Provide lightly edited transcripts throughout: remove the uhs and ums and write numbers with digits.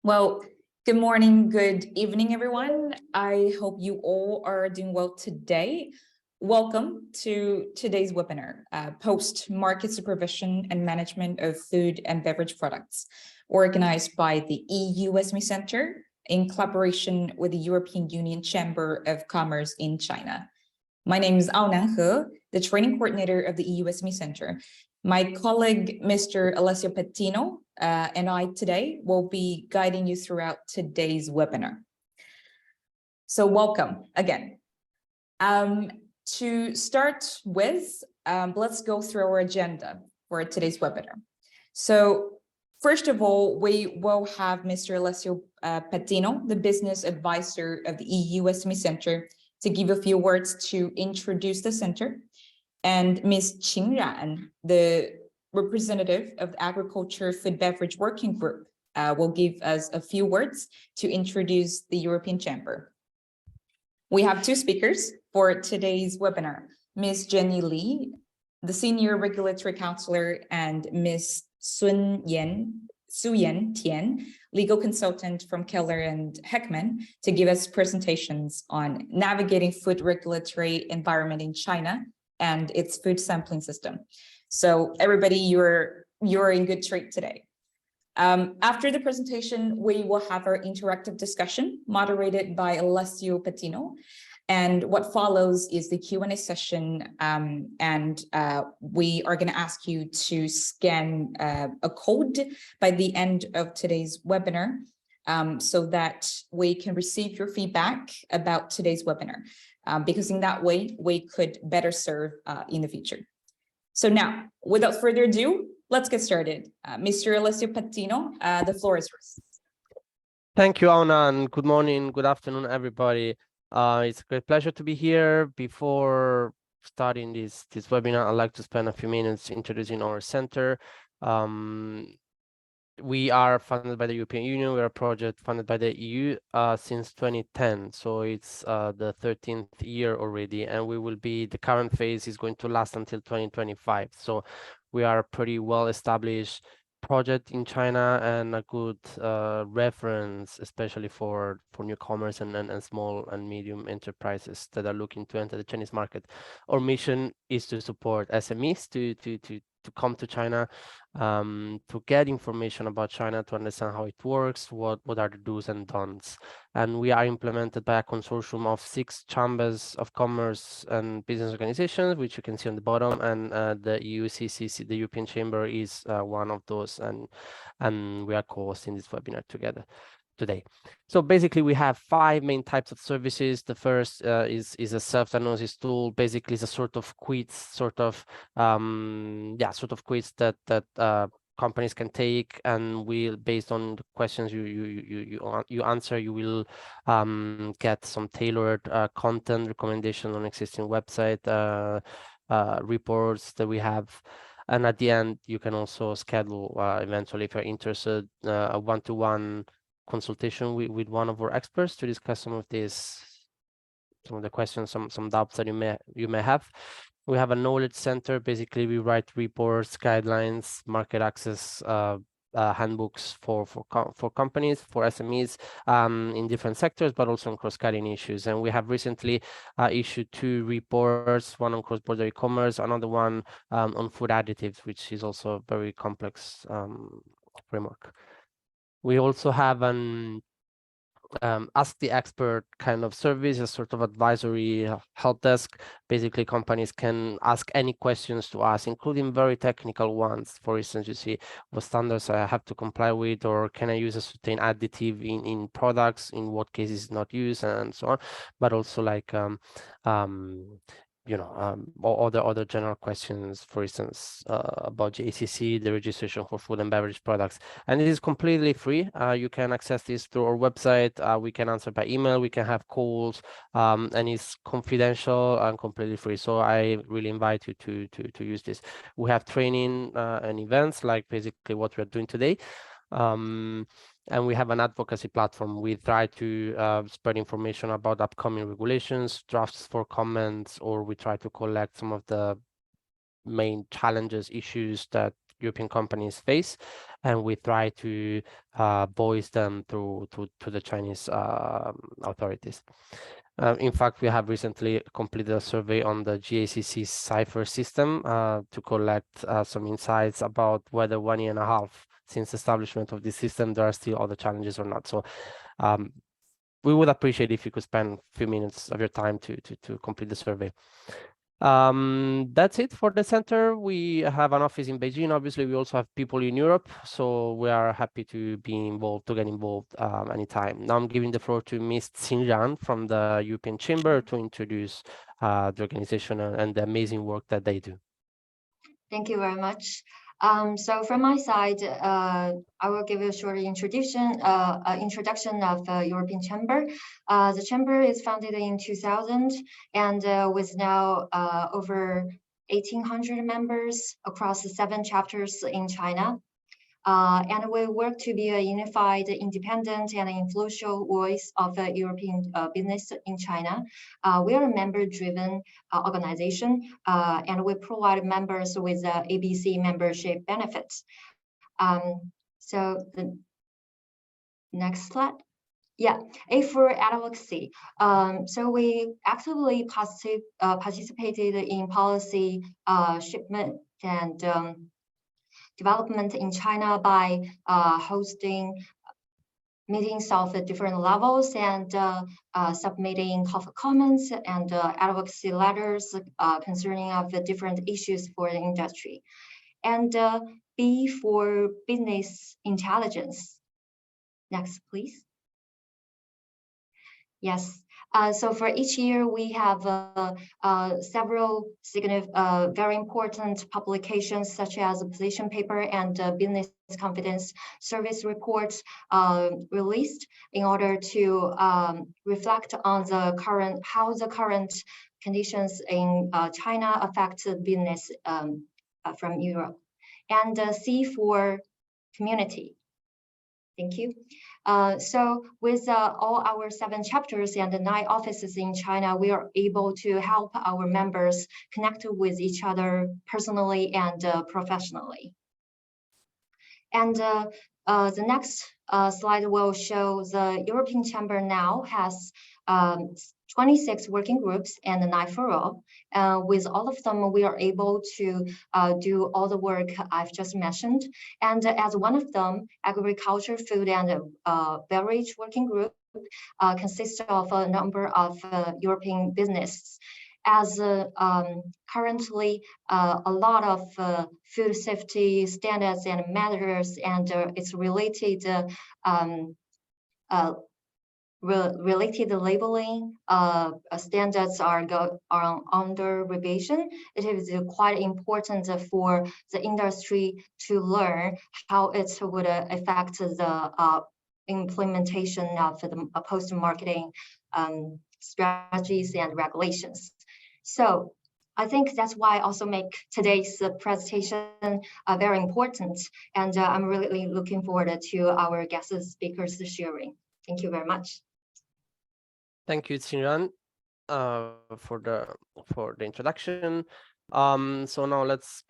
Well, good morning, good evening, everyone. I hope you all are doing well today. Welcome to today's webinar, Post-Market Supervision and Management of Food and Beverage Products, organized by the EU SME Centre in collaboration with the European Union Chamber of Commerce in China. My name is Aonan He, the training coordinator of the EU SME Centre. My colleague, Mr. Alessio Pettino, and I today will be guiding you throughout today's webinar. So welcome again. To start with, let's go through our agenda for today's webinar. So first of all, we will have Mr. Alessio Pettino, the business advisor of the EU SME Centre, to give a few words to introduce the center. And Ms. Qing Ran, the representative of the Agriculture Food Beverage Working Group, will give us a few words to introduce the European Chamber. We have two speakers for today's webinar, Ms. Jenny Li, the Senior Regulatory Counselor, and Ms. Su Yan Tian, legal consultant from Keller and Heckman, to give us presentations on navigating food regulatory environment in China and its food sampling system. So everybody, you're in good shape today. After the presentation, we will have our interactive discussion moderated by Alessio Pettino. And what follows is the Q&A session, and we are going to ask you to scan a code by the end of today's webinar, so that we can receive your feedback about today's webinar, because in that way, we could better serve in the future. So now, without further ado, let's get started. Mr. Alessio Pettino, the floor is yours. Thank you, Anna, and good morning, good afternoon, everybody. It's a great pleasure to be here. Before starting this webinar, I'd like to spend a few minutes introducing our center. We are funded by the European Union. We are a project funded by the EU since 2010. So it's the 13th year already, and the current phase is going to last until 2025. So we are a pretty well-established project in China and a good reference, especially for newcomers and small and medium enterprises that are looking to enter the Chinese market. Our mission is to support SMEs to come to China, to get information about China, to understand how it works, what are the do's and don'ts. And we are implemented by a consortium of 6 chambers of commerce and business organizations, which you can see on the bottom, and the EUCCC, the European Chamber, is one of those, and we are co-hosting this webinar together today. So basically, we have 5 main types of services. The first is a self-diagnosis tool. Basically, it's a sort of quiz, sort of quiz that companies can take, and will, based on the questions you answer, you will get some tailored content recommendation on existing website, reports that we have. And at the end, you can also schedule, eventually, if you're interested, a one-to-one consultation with one of our experts to discuss some of the questions, some doubts that you may have. We have a knowledge center. Basically, we write reports, guidelines, market access handbooks for companies, for SMEs, in different sectors, but also on cross-cutting issues. And we have recently issued 2 reports, one on cross-border e-commerce, another one on food additives, which is also a very complex framework. We also have an Ask the Expert kind of service, a sort of advisory help desk. Basically, companies can ask any questions to us, including very technical ones. For instance, you see what standards I have to comply with, or can I use a certain additive in products, in what cases not used, and so on. But also like or other general questions, for instance, about JCC, the registration for food and beverage products. And it is completely free. You can access this through our website. We can answer by email. We can have calls, and it's confidential and completely free. So I really invite you to use this. We have training and events, like basically what we're doing today. And we have an advocacy platform. We try to spread information about upcoming regulations, drafts for comments, or we try to collect some of the main challenges, issues that European companies face, and we try to voice them to the Chinese authorities. In fact, we have recently completed a survey on the GACC Cipher system to collect some insights about whether 1 year and a half since establishment of the system, there are still other challenges or not. So we would appreciate if you could spend a few minutes of your time to complete the survey. That's it for the center. We have an office in Beijing. Obviously, we also have people in Europe, so we are happy to be involved, to get involved anytime. Now I'm giving the floor to Ms. Xinran from the European Chamber to introduce the organization and the amazing work that they do. Thank you very much. So from my side, I will give you a short introduction of European Chamber. The Chamber is founded in 2000 and with now over 1,800 members across the 7 chapters in China. And we work to be a unified, independent, and influential voice of the European business in China. We are a member-driven organization, and we provide members with ABC membership benefits. So the next slide. Yeah, A for advocacy. So we actively participated in policy shipment and development in China by hosting meetings of the different levels and submitting comments and advocacy letters concerning of the different issues for the industry. And B for business intelligence. Next, please. Yes. So for each year, we have several significant, very important publications, such as a position paper and business confidence service reports released in order to reflect on how the current conditions in China affect business from Europe. And C for community. Thank you. So with all our 7 chapters and the 9 offices in China, we are able to help our members connect with each other personally and professionally. And the next slide will show the European Chamber now has 26 working groups and 9 forums. With all of them, we are able to do all the work I've just mentioned. And as one of them, agriculture, food, and beverage working group consists of a number of European businesses. As currently a lot of food safety standards and measures and its related related labeling standards are under revision. It is quite important for the industry to learn how it would affect the implementation of the post-marketing strategies and regulations. So I think that's why I also make today's presentation very important. And I'm really looking forward to our guest speakers sharing. Thank you very much. Thank you, Xinran, for the introduction. So now let's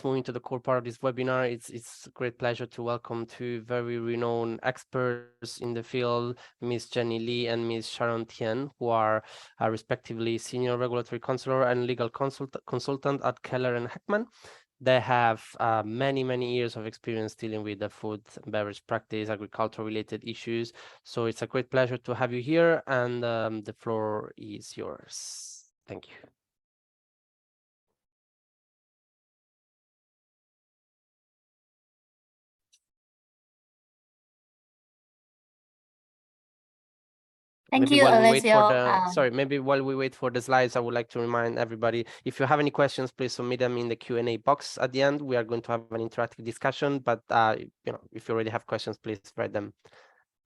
move into the core part of this webinar. It's a great pleasure to welcome 2 very renowned experts in the field, Ms. Jenny Li and Ms. Sharon Tian, who are respectively Senior Regulatory Counselor and Legal Consultant at Keller and Heckman. They have many years of experience dealing with the food and beverage practice, agriculture-related issues. So it's a great pleasure to have you here, and the floor is yours. Thank you. Thank you, Alessio. Sorry, maybe while we wait for the slides, I would like to remind everybody, if you have any questions, please submit them in the Q&A box at the end. We are going to have an interactive discussion, but you know, if you already have questions, please write them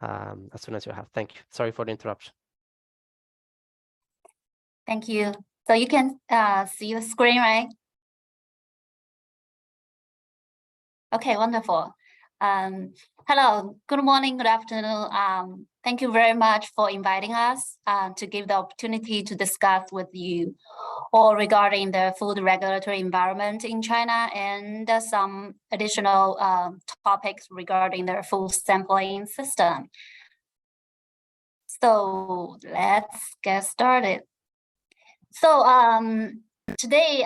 as soon as you have. Thank you. Sorry for the interruption. Thank you. So you can see the screen, right? Okay, wonderful. Hello, good morning, good afternoon. Thank you very much for inviting us to give the opportunity to discuss with you all regarding the food regulatory environment in China and some additional topics regarding their food sampling system. So let's get started. So today,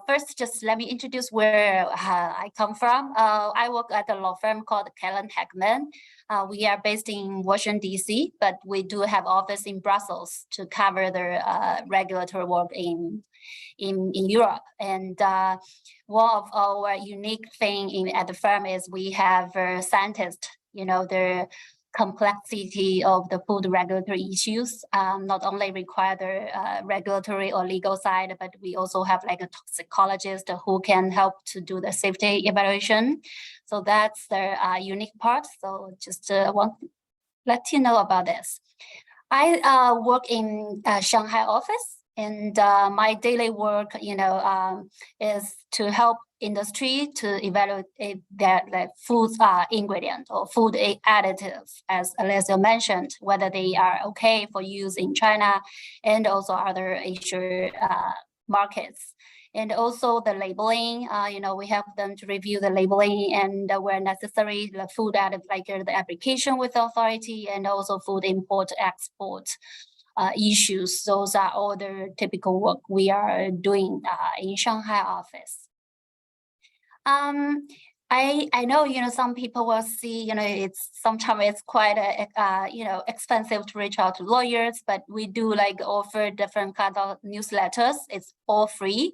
first, just let me introduce where I come from. I work at a law firm called Kellen Heckman. We are based in Washington, D.C., but we do have office in Brussels to cover the regulatory work in Europe. And one of our unique thing at the firm is we have scientists, the complexity of the food regulatory issues not only require the regulatory or legal side, but we also have like a toxicologist who can help to do the safety evaluation. So that's the unique part. So just want to let you know about this. I work in Shanghai office, and my daily work, is to help industry to evaluate their food ingredient or food additives, as Alessio mentioned, whether they are okay for use in China and also other Asia markets. And also the labeling, we help them to review the labeling and where necessary, the food additive, like the application with the authority and also food import, export issues. Those are all the typical work we are doing in Shanghai office. I know, some people will see, sometimes it's quite, expensive to reach out to lawyers, but we do offer different kind of newsletters. It's all free.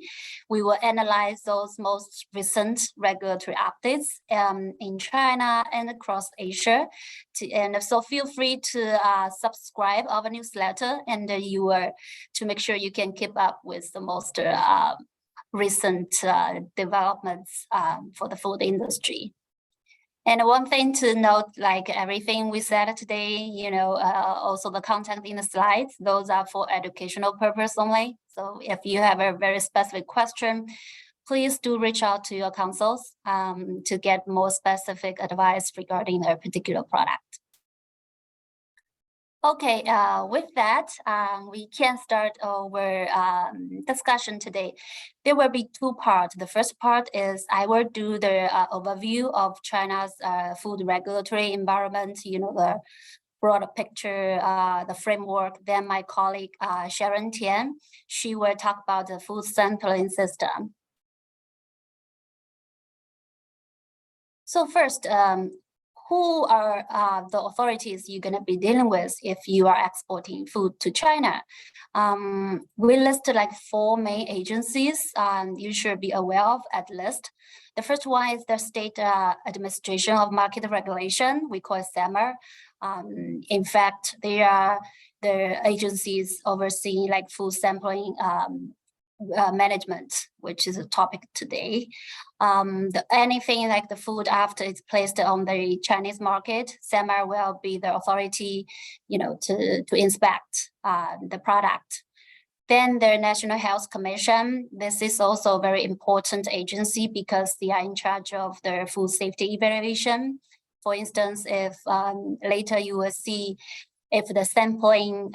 We will analyze those most recent regulatory updates in China and across Asia. And so feel free to subscribe our newsletter, and to make sure you can keep up with the most recent developments for the food industry. And one thing to note, like everything we said today, also the content in the slides, those are for educational purpose only. So if you have a very specific question, please do reach out to your counsels to get more specific advice regarding a particular product. Okay, with that, we can start our discussion today. There will be two parts. The first part is I will do the overview of China's food regulatory environment, the broader picture, the framework. Then my colleague, Sharon Tian, she will talk about the food sampling system. So first, who are the authorities you're going to be dealing with if you are exporting food to China? We listed 4 main agencies you should be aware of at least. The first one is the State Administration of Market Regulation. We call it SAMR. In fact, they are the agencies overseeing food sampling management, which is a topic today. Anything like the food after it's placed on the Chinese market, SAMR will be the authority, to inspect the product. Then the National Health Commission. This is also a very important agency because they are in charge of the food safety evaluation. For instance, if later you will see if the sampling,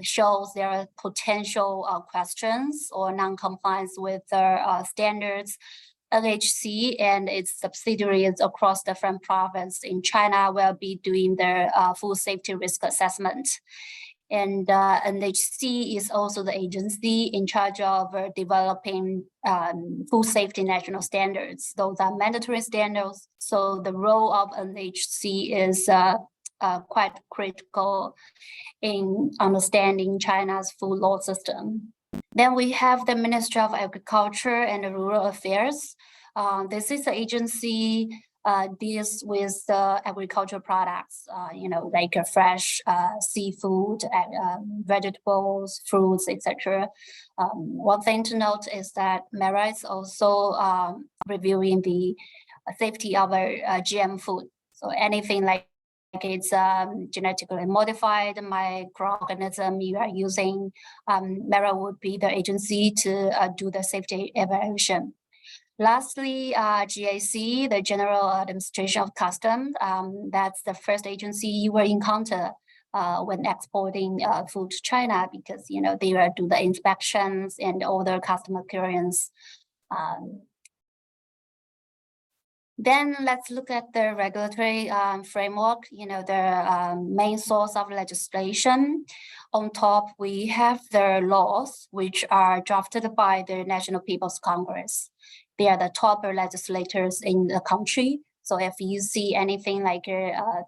shows there are potential questions or non-compliance with the standards, NHC and its subsidiaries across different provinces in China will be doing their food safety risk assessment. And NHC is also the agency in charge of developing food safety national standards. Those are mandatory standards. So the role of NHC is quite critical in understanding China's food law system. Then we have the Ministry of Agriculture and Rural Affairs. This is the agency deals with agricultural products, like fresh seafood, vegetables, fruits, etc. One thing to note is that MERA is also reviewing the safety of GM food. So anything like it's genetically modified microorganism you are using, MERA would be the agency to do the safety evaluation. Lastly, GAC, the General Administration of Customs, that's the first agency you will encounter when exporting food to China, because they will do the inspections and all the customer clearance. Then let's look at the regulatory framework, the main source of legislation. On top, we have the laws, which are drafted by the National People's Congress. They are the top legislators in the country. So if you see anything like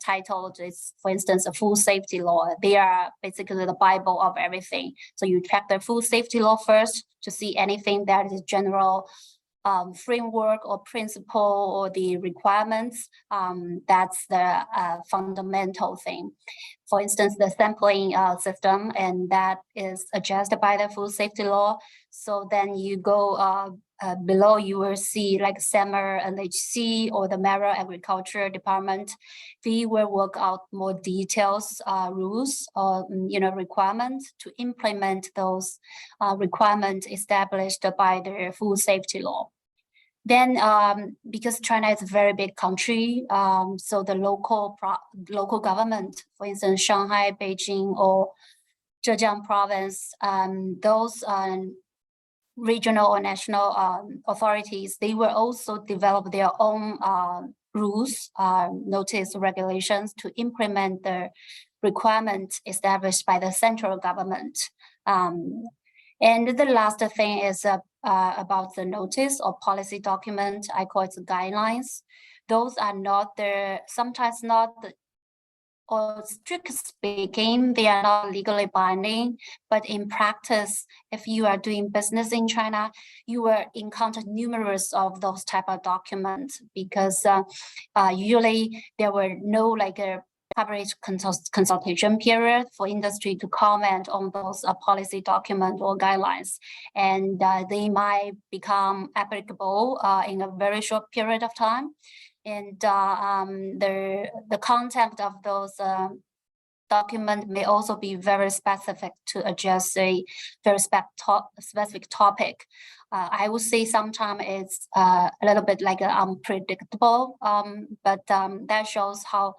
titled, it's, for instance, a food safety law, they are basically the Bible of everything. So you check the food safety law first to see anything that is general framework or principle or the requirements. That's the fundamental thing. For instance, the sampling system, and that is adjusted by the food safety law. So then you go below, you will see like SEMER, NHC, or the Mara Agriculture Department. They will work out more details, rules, or requirements to implement those requirements established by the food safety law. Then, because China is a very big country, so the local government, for instance, Shanghai, Beijing, or Zhejiang province, those regional or national authorities, they will also develop their own rules, notice, regulations to implement the requirements established by the central government. And the last thing is about the notice or policy document. I call it the guidelines. Those are not sometimes not or strictly speaking, they are not legally binding, but in practice, if you are doing business in China, you will encounter numerous of those type of documents, because usually there were no like a public consultation period for industry to comment on those policy documents or guidelines, and they might become applicable in a very short period of time. And the content of those documents may also be very specific to address a very specific topic. I would say sometimes it's a little bit like unpredictable, but that shows how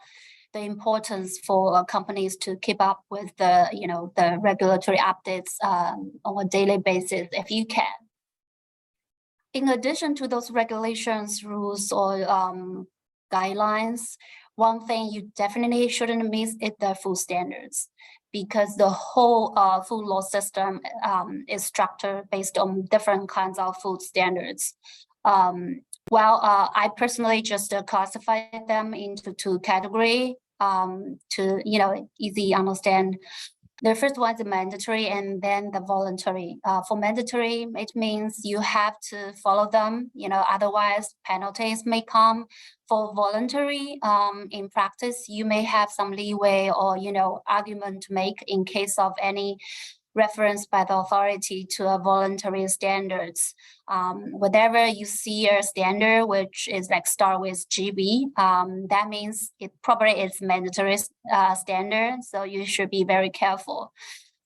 the importance for companies to keep up with the the regulatory updates on a daily basis if you can. In addition to those regulations, rules, or guidelines, one thing you definitely shouldn't miss is the food standards, because the whole food law system is structured based on different kinds of food standards. I personally just classify them into two categories to easy understand. The first one is mandatory, and then the voluntary. For mandatory, it means you have to follow them, otherwise penalties may come. For voluntary, in practice, you may have some leeway or, argument to make in case of any reference by the authority to a voluntary standards. Whatever you see a standard which is like start with GB, that means it probably is mandatory standard, so you should be very careful.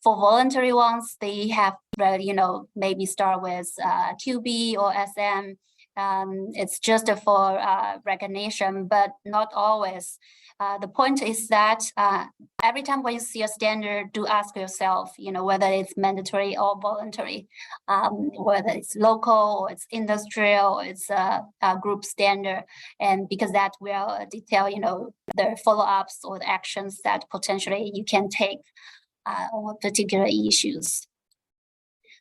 For voluntary ones, they have maybe start with QB or SM. It's just for recognition, but not always. The point is that every time when you see a standard, do ask yourself, whether it's mandatory or voluntary, whether it's local or it's industrial, or it's a group standard, and because that will detail, the follow-ups or the actions that potentially you can take on particular issues.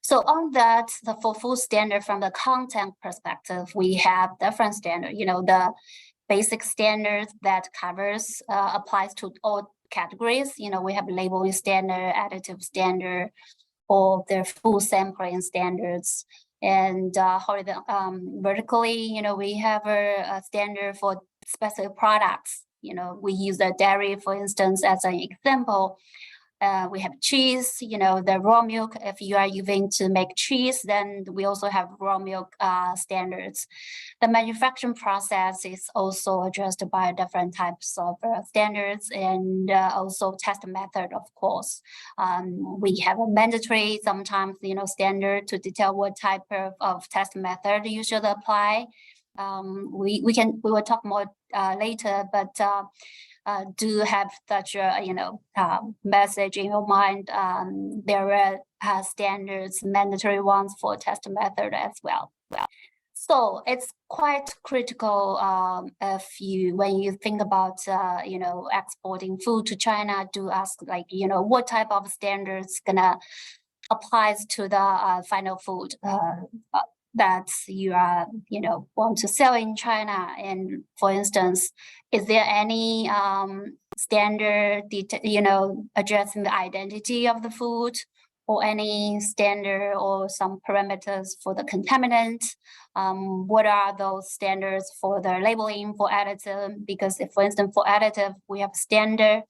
So on that, for food standard from the content perspective, we have different standards. The basic standards that covers applies to all categories. We have labeling standard, additive standard, or their food sampling standards. And vertically, we have a standard for specific products. We use the dairy, for instance, as an example. We have cheese, the raw milk. If you are using to make cheese, then we also have raw milk standards. The manufacturing process is also addressed by different types of standards, and also test method, of course. We have a mandatory, sometimes, standard to detail what type of test method you should apply. We will talk more later, but do have such a message in your mind. There are standards, mandatory ones for test method as well. So it's quite critical when you think about exporting food to China, do ask what type of standards gonna applies to the final food that you are want to sell in China. And for instance, is there any standard addressing the identity of the food, or any standard or some parameters for the contaminant? What are those standards for the labeling for additive? Because if, for instance, for additive, we have standard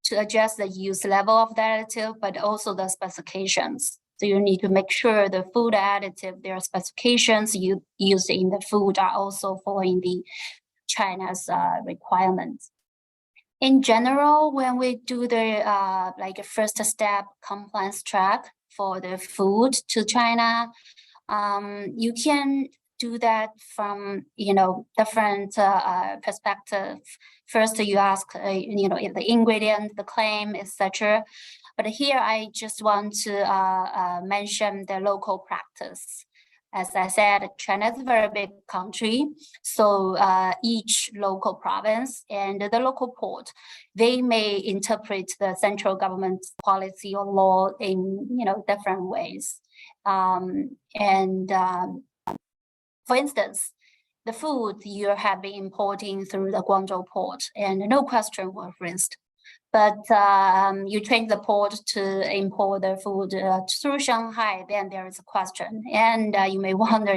to adjust the use level of the additive, but also the specifications. So you need to make sure the food additive, their specifications you use in the food are also following the China's requirements. In general, when we do the first step compliance track for the food to China, you can do that from different perspectives. First, you ask if the ingredient, the claim, etc. But here I just want to mention the local practice. As I said, China is a very big country, so each local province and the local port, they may interpret the central government's policy or law in different ways. For instance, the food you have been importing through the Guangzhou port, and no question was raised. But you change the port to import the food through Shanghai, then there is a question. And you may wonder,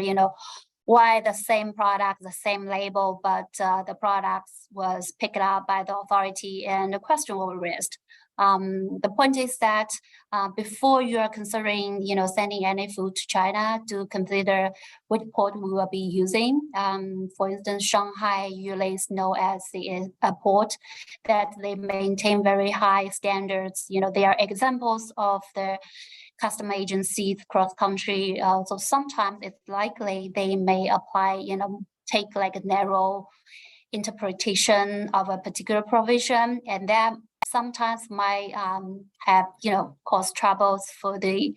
why the same product, the same label, but the products was picked up by the authority and the question was raised. The point is that before you are considering, sending any food to China, to consider which port we will be using. For instance, Shanghai usually is known as a port that they maintain very high standards. They are examples of the custom agencies cross country. So sometimes it's likely they may apply, take like a narrow interpretation of a particular provision, and that sometimes might have cause troubles for the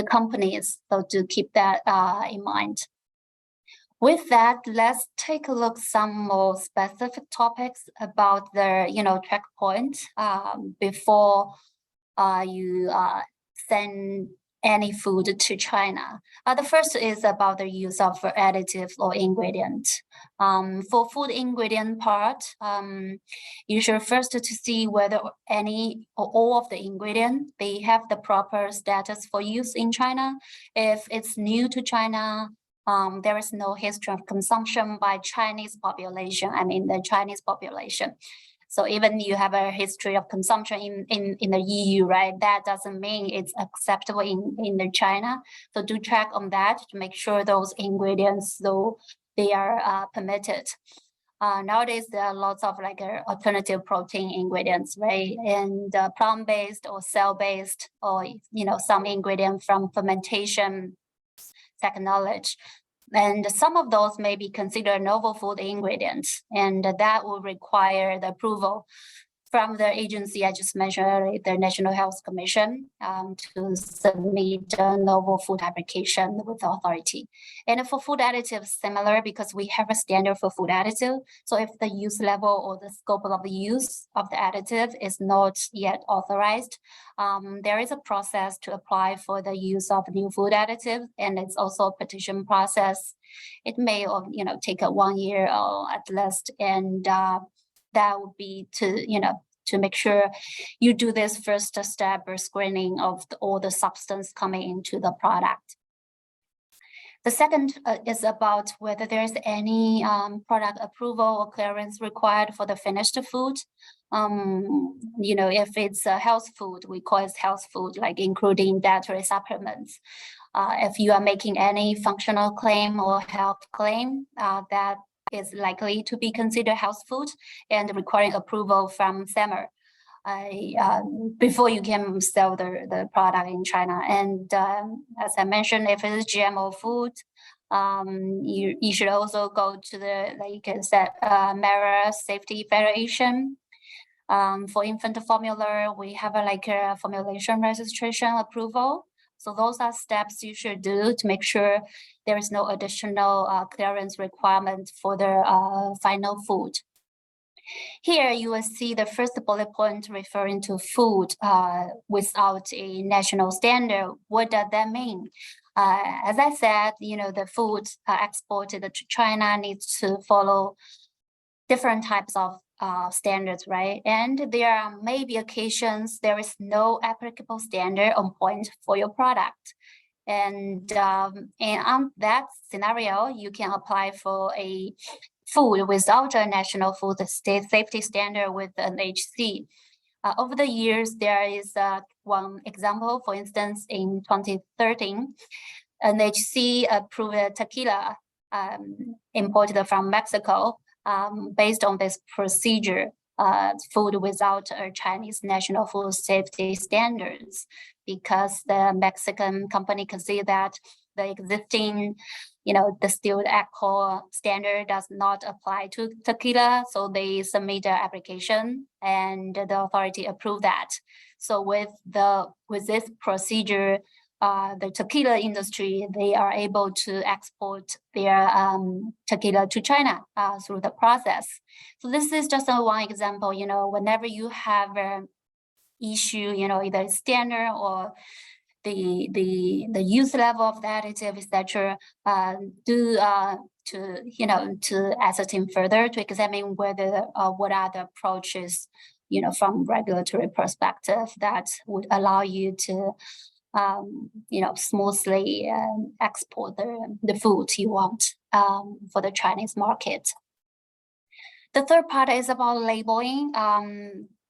companies. So to keep that in mind. With that, let's take a look some more specific topics about the checkpoint before you send any food to China. The first is about the use of additives or ingredients. For food ingredient part, you should first to see whether any or all of the ingredients, they have the proper status for use in China. If it's new to China, there is no history of consumption by Chinese population, the Chinese population. So even you have a history of consumption in the EU, right? That doesn't mean it's acceptable in China. So do check on that to make sure those ingredients, though they are permitted. Nowadays, there are lots of alternative protein ingredients, right? And plant-based or cell-based, or some ingredient from fermentation technology. And some of those may be considered novel food ingredients, and that will require the approval from the agency I just mentioned earlier, the National Health Commission, to submit a novel food application with the authority. And for food additives, similar, because we have a standard for food additive. So if the use level or the scope of the use of the additive is not yet authorized, there is a process to apply for the use of new food additives, and it's also a petition process. It may take 1 year or at least, and that would be to make sure you do this first step or screening of all the substance coming into the product. The second is about whether there's any product approval or clearance required for the finished food. If it's a health food, we call it health food, like including dietary supplements. If you are making any functional claim or health claim, that is likely to be considered health food and requiring approval from SAMR. Before you can sell the product in China. And as I mentioned, if it is GMO food, you should also go to the, like I said, MERA Safety Federation. For infant formula, we have a formulation registration approval. So those are steps you should do to make sure there is no additional clearance requirement for the final food. Here you will see the first bullet point referring to food without a national standard. What does that mean? As I said, the food exported to China needs to follow different types of standards, right? And there are maybe occasions there is no applicable standard on point for your product. And on that scenario, you can apply for a food without a national food safety standard with an HC. Over the years, there is one example. For instance, in 2013, an HC approved tequila imported from Mexico based on this procedure, food without a Chinese national food safety standards, because the Mexican company could see that the existing distilled alcohol standard does not apply to tequila. So they submit their application and the authority approved that. So with this procedure, the tequila industry, they are able to export their tequila to China through the process. So this is just one example. Whenever you have an issue, either standard or the use level of the additive, etc., to ascertain further, to examine whether what are the approaches, from regulatory perspective that would allow you to smoothly export the food you want for the Chinese market. The third part is about labeling.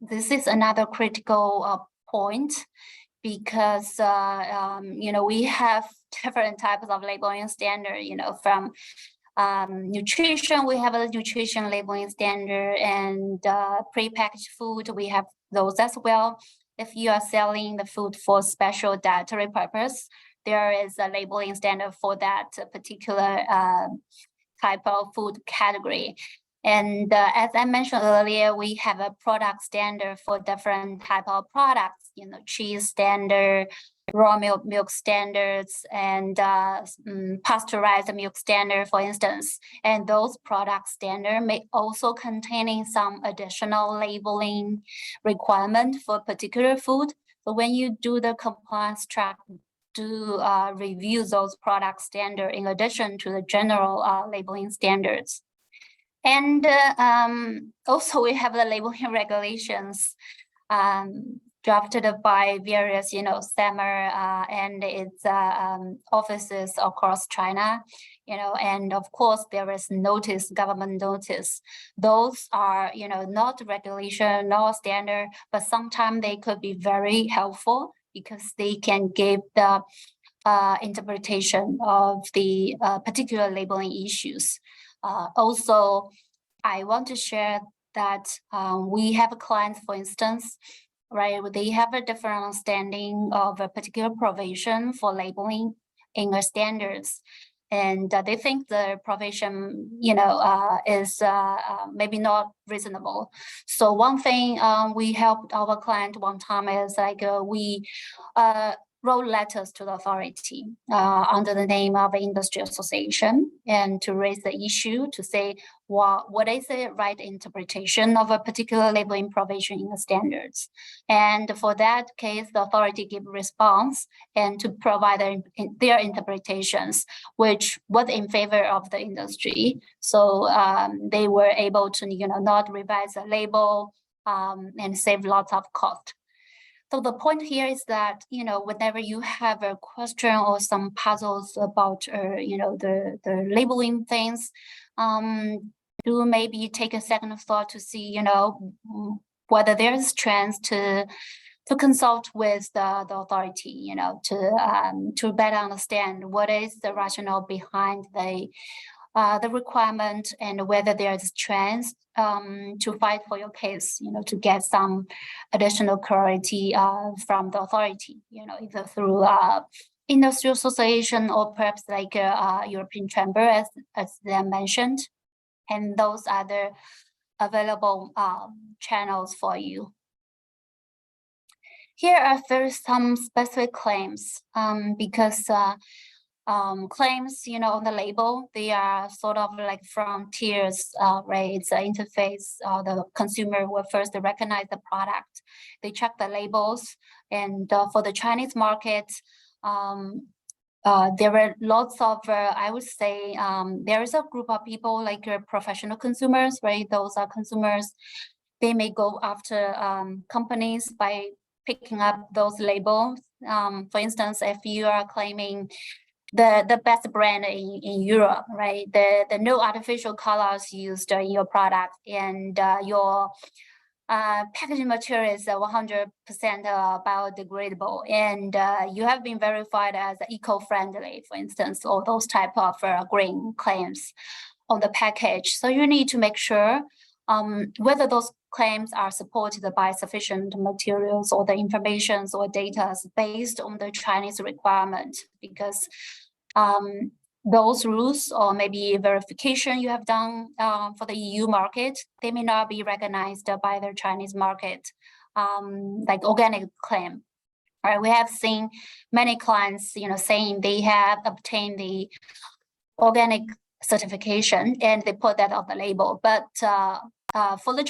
This is another critical point, because we have different types of labeling standard. From nutrition, we have a nutrition labeling standard, and prepackaged food, we have those as well. If you are selling the food for special dietary purpose, there is a labeling standard for that particular type of food category. And as I mentioned earlier, we have a product standard for different type of products, cheese standard, raw milk standards, and pasteurized milk standard, for instance. And those product standard may also containing some additional labeling requirement for particular food. So when you do the compliance track, do review those product standard in addition to the general labeling standards. And also we have the labeling regulations drafted by various, SAMR and its offices across China, and of course there is government notice. Those are, not regulation, not standard, but sometimes they could be very helpful because they can give the interpretation of the particular labeling issues. Also, I want to share that we have clients, for instance, right? They have a different understanding of a particular provision for labeling in the standards, and they think the provision, is maybe not reasonable. So one thing we helped our client one time is we wrote letters to the authority under the name of an industry association, and to raise the issue to say, what is the right interpretation of a particular labeling provision in the standards? And for that case, the authority gave a response and to provide their interpretations, which was in favor of the industry. So they were able to, not revise the label and save lots of cost. So the point here is that, you know, whenever you have a question or some puzzles about, you know, the labeling things, do maybe take a second thought to see, you know, whether there's chance to consult with the authority, you know, to better understand what is the rationale behind the requirement and whether there's chance to fight for your case, you know, to get some additional clarity from the authority, you know, either through industrial association or perhaps like European Chamber, as they mentioned. And those are the available channels for you. Here are first some specific claims because claims, you know, on the label, they are sort of like frontiers, right? It's an interface. The consumer will first recognize the product. They check the labels, and for the Chinese market, there were lots of, I would say, there is a group of people like professional consumers, right? Those are consumers. They may go after companies by picking up those labels. For instance, if you are claiming the best brand in Europe, right? The no artificial colors used in your product, and your packaging material is 100% biodegradable, and you have been verified as eco-friendly, for instance, or those type of green claims on the package. So you need to make sure whether those claims are supported by sufficient materials or the information or data based on the Chinese requirement, because those rules or maybe verification you have done for the EU market, they may not be recognized by the Chinese market, like organic claim. All right, we have seen many clients, you know, saying they have obtained the organic certification and they put that on the label, but for the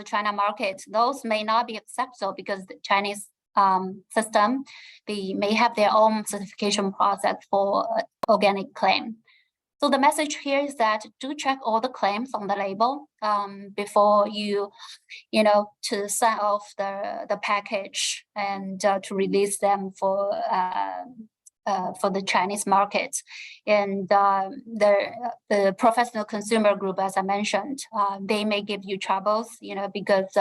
China market, those may not be acceptable because the Chinese system, they may have their own certification process for organic claim. So the message here is that do check all the claims on the label before you know, to sign off the package and to release them for the Chinese market. And the professional consumer group, as I mentioned, they may give you troubles, you know, because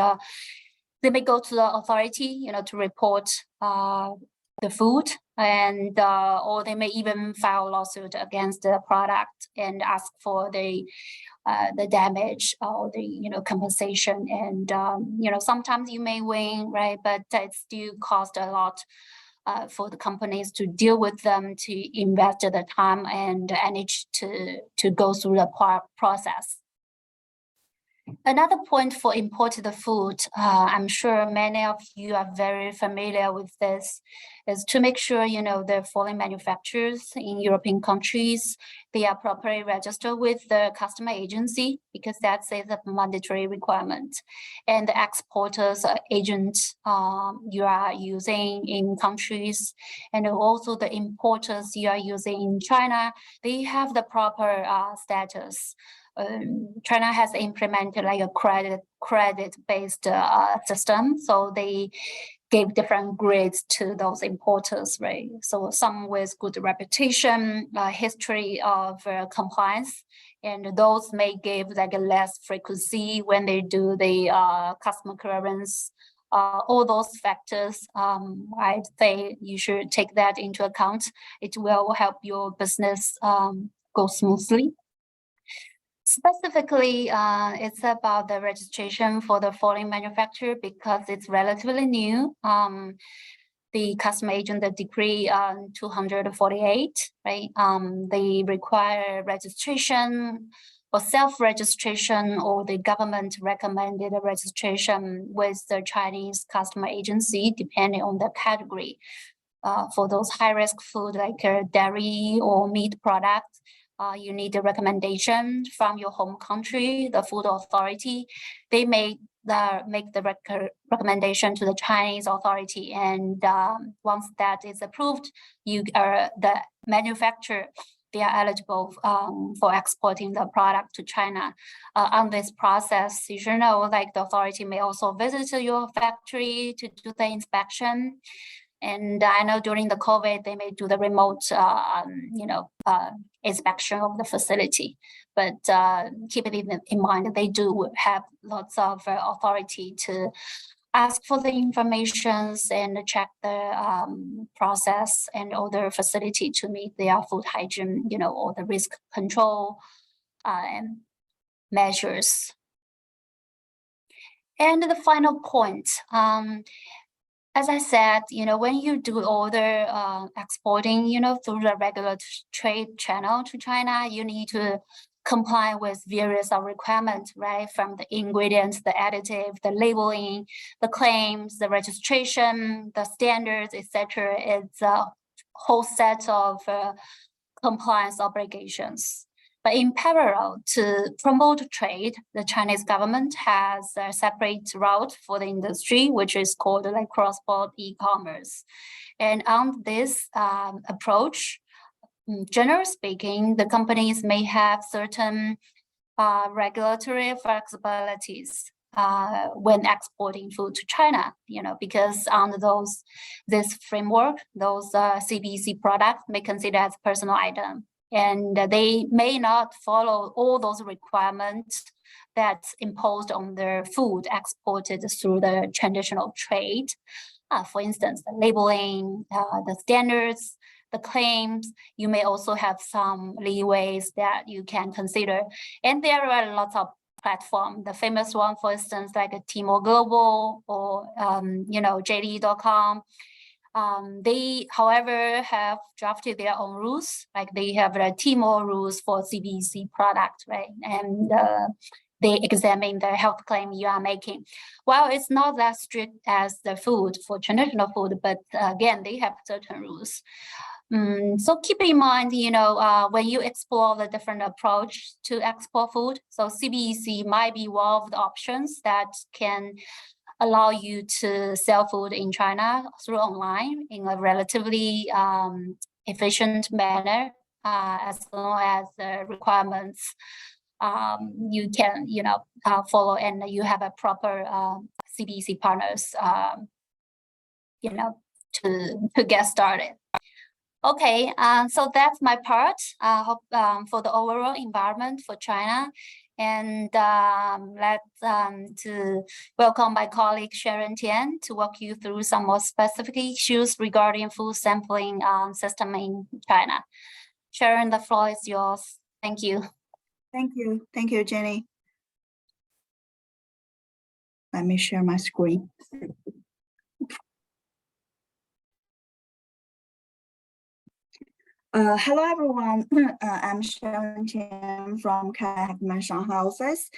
they may go to the authority, you know, to report the food, and or they may even file a lawsuit against the product and ask for the damage or the, you know, compensation. And you know, sometimes you may win, right? But it still costs a lot for the companies to deal with them, to invest the time and energy to go through the process. Another point for imported food, I'm sure many of you are very familiar with this, is to make sure, you know, the foreign manufacturers in European countries, they are properly registered with the customs agency, because that's a mandatory requirement. And the exporters agent you are using in countries, and also the importers you are using in China, they have the proper status. China has implemented like a credit-based system, so they gave different grades to those importers, right? So some with good reputation, history of compliance, and those may give like a less frequency when they do the customer clearance. All those factors, I'd say you should take that into account. It will help your business go smoothly. Specifically, it's about the registration for the foreign manufacturer because it's relatively new. The customs agent, the decree 248, right? They require registration or self-registration, or the government recommended registration with the Chinese customs agency, depending on the category. For those high-risk food like dairy or meat products, you need a recommendation from your home country, the food authority. They make the recommendation to the Chinese authority, and once that is approved, the manufacturer, they are eligible for exporting the product to China. On this process, you should know, like the authority may also visit your factory to do the inspection. And I know during the COVID, they may do the remote, inspection of the facility. But keep it in mind, they do have lots of authority to ask for the informations and check the process and other facility to meet their food hygiene, or the risk control and measures. And the final point, as I said, when you do order exporting, through the regular trade channel to China, you need to comply with various requirements, right? From the ingredients, the additive, the labeling, the claims, the registration, the standards, etc. It's a whole set of compliance obligations. But in parallel, to promote trade, the Chinese government has a separate route for the industry, which is called like cross-border e-commerce. And on this approach, generally speaking, the companies may have certain regulatory flexibilities when exporting food to China, because under this framework, those CBEC products may consider as personal item. And they may not follow all those requirements that's imposed on their food exported through the traditional trade. For instance, the labeling, the standards, the claims. You may also have some leeways that you can consider. And there are lots of platforms. The famous one, for instance, like a Tmall Global or JD.com. They, however, have drafted their own rules, like they have the Tmall rules for CBEC product, right? And they examine the health claim you are making. Well, it's not that strict as the food for traditional food, but again, they have certain rules. So keep in mind, when you explore the different approach to export food, so CBEC might be one of the options that can allow you to sell food in China through online in a relatively efficient manner, as long as the requirements you can, follow, and you have a proper CBEC partners, to get started. Okay, so that's my part. Hope for the overall environment for China. And let's to welcome my colleague Sharon Tian to walk you through some more specific issues regarding food sampling system in China. Sharon, the floor is yours. Thank you. Thank you, Jenny. Let me share my screen. Hello, everyone. I'm Sharon Tian from Kaihman Shanghai office.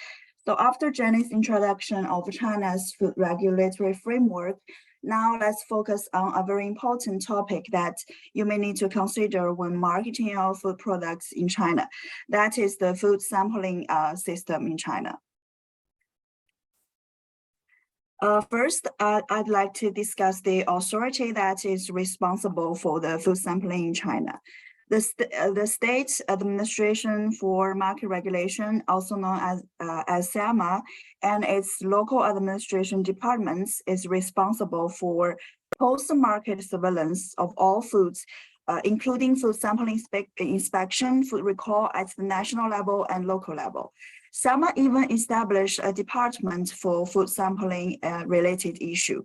So after Jenny's introduction of China's food regulatory framework, now let's focus on a very important topic that you may need to consider when marketing your food products in China. That is the food sampling system in China. First, I'd like to discuss the authority that is responsible for the food sampling in China. The State Administration for Market Regulation, also known as SAMA, and its local administration departments is responsible for post-market surveillance of all foods, including food sampling inspection, food recall at the national level and local level. SAMA even established a department for food sampling related issue.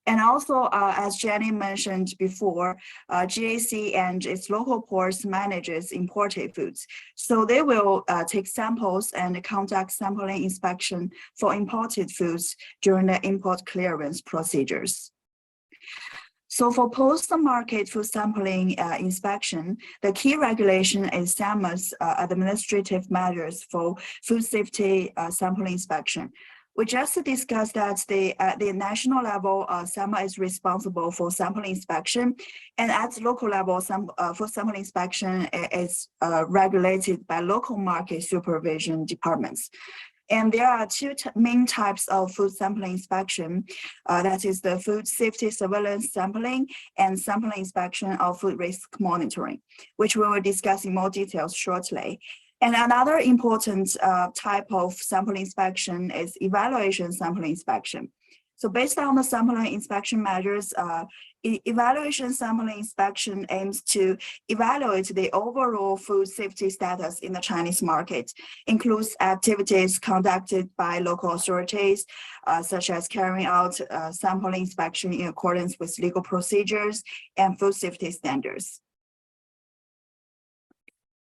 And also, as Jenny mentioned before, GAC and its local ports manages imported foods. So they will take samples and conduct sampling inspection for imported foods during the import clearance procedures. So for post-market food sampling inspection, the key regulation is SAMA's administrative measures for food safety sampling inspection. We just discussed that at the national level, SAMA is responsible for sampling inspection, and at the local level, for sampling inspection is regulated by local market supervision departments. And there are two main types of food sampling inspection. That is the food safety surveillance sampling and sampling inspection of food risk monitoring, which we will discuss in more details shortly. And another important type of sampling inspection is evaluation sampling inspection. So based on the sampling inspection measures, evaluation sampling inspection aims to evaluate the overall food safety status in the Chinese market, includes activities conducted by local authorities, such as carrying out sampling inspection in accordance with legal procedures and food safety standards.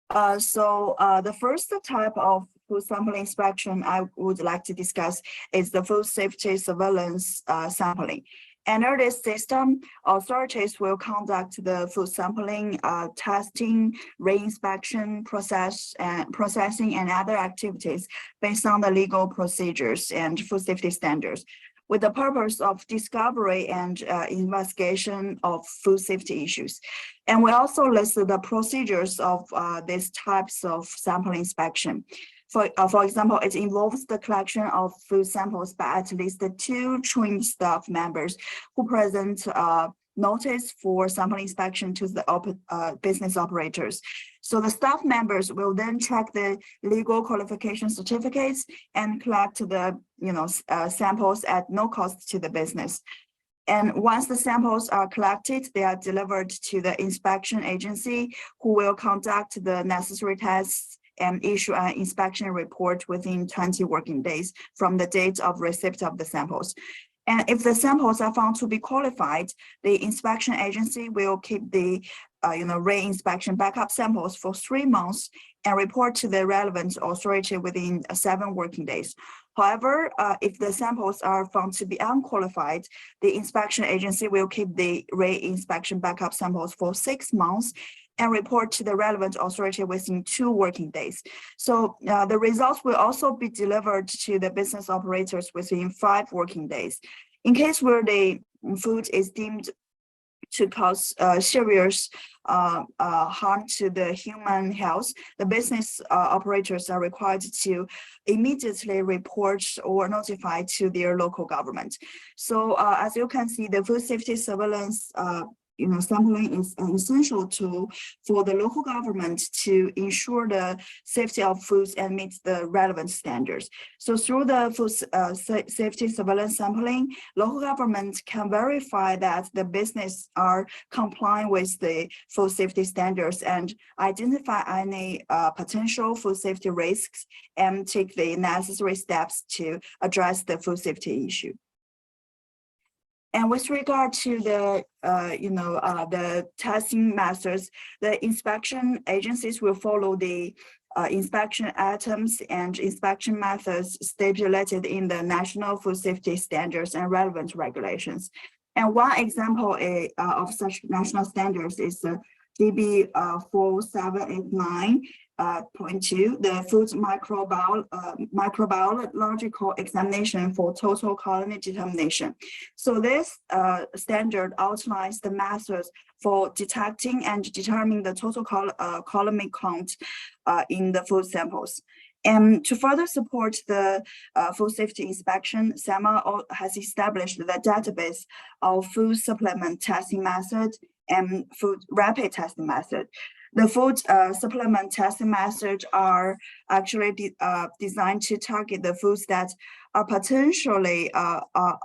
The first type of food sampling inspection I would like to discuss is the food safety surveillance sampling. Under this system, authorities will conduct the food sampling, testing, re-inspection, processing, and other activities based on the legal procedures and food safety standards, with the purpose of discovery and investigation of food safety issues. And we also listed the procedures of these types of sampling inspection. For example, it involves the collection of food samples by at least 2 trained staff members who present notice for sample inspection to the business operators. So the staff members will then check the legal qualification certificates and collect the samples at no cost to the business. And once the samples are collected, they are delivered to the inspection agency, who will conduct the necessary tests and issue an inspection report within 20 working days from the date of receipt of the samples. And if the samples are found to be qualified, the inspection agency will keep the re-inspection backup samples for 3 months and report to the relevant authority within 7 working days. However, if the samples are found to be unqualified, the inspection agency will keep the re-inspection backup samples for 6 months and report to the relevant authority within 2 working days. So the results will also be delivered to the business operators within 5 working days. In case where the food is deemed to cause serious harm to the human health, the business operators are required to immediately report or notify to their local government. So as you can see, the food safety surveillance sampling is an essential tool for the local government to ensure the safety of foods and meet the relevant standards. So through the food safety surveillance sampling, local government can verify that the business are complying with the food safety standards and identify any potential food safety risks and take the necessary steps to address the food safety issue. And with regard to the the testing methods, the inspection agencies will follow the inspection items and inspection methods stipulated in the national food safety standards and relevant regulations. And one example of such national standards is DB 4789.2, the food microbiological examination for total colony determination. So this standard outlines the methods for detecting and determining the total colony count in the food samples. And to further support the food safety inspection, SEMA has established the database of food supplement testing method and food rapid testing method. The food supplement testing methods are actually designed to target the foods that are potentially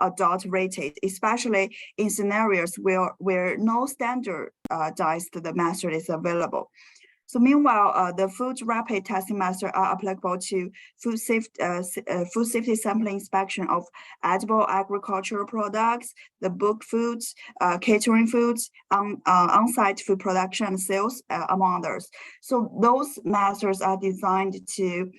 adulterated, especially in scenarios where no standardized method is available. So meanwhile, the food rapid testing methods are applicable to food safety sampling inspection of edible agricultural products, the bulk foods, catering foods, on-site food production and sales, among others. So those methods are designed to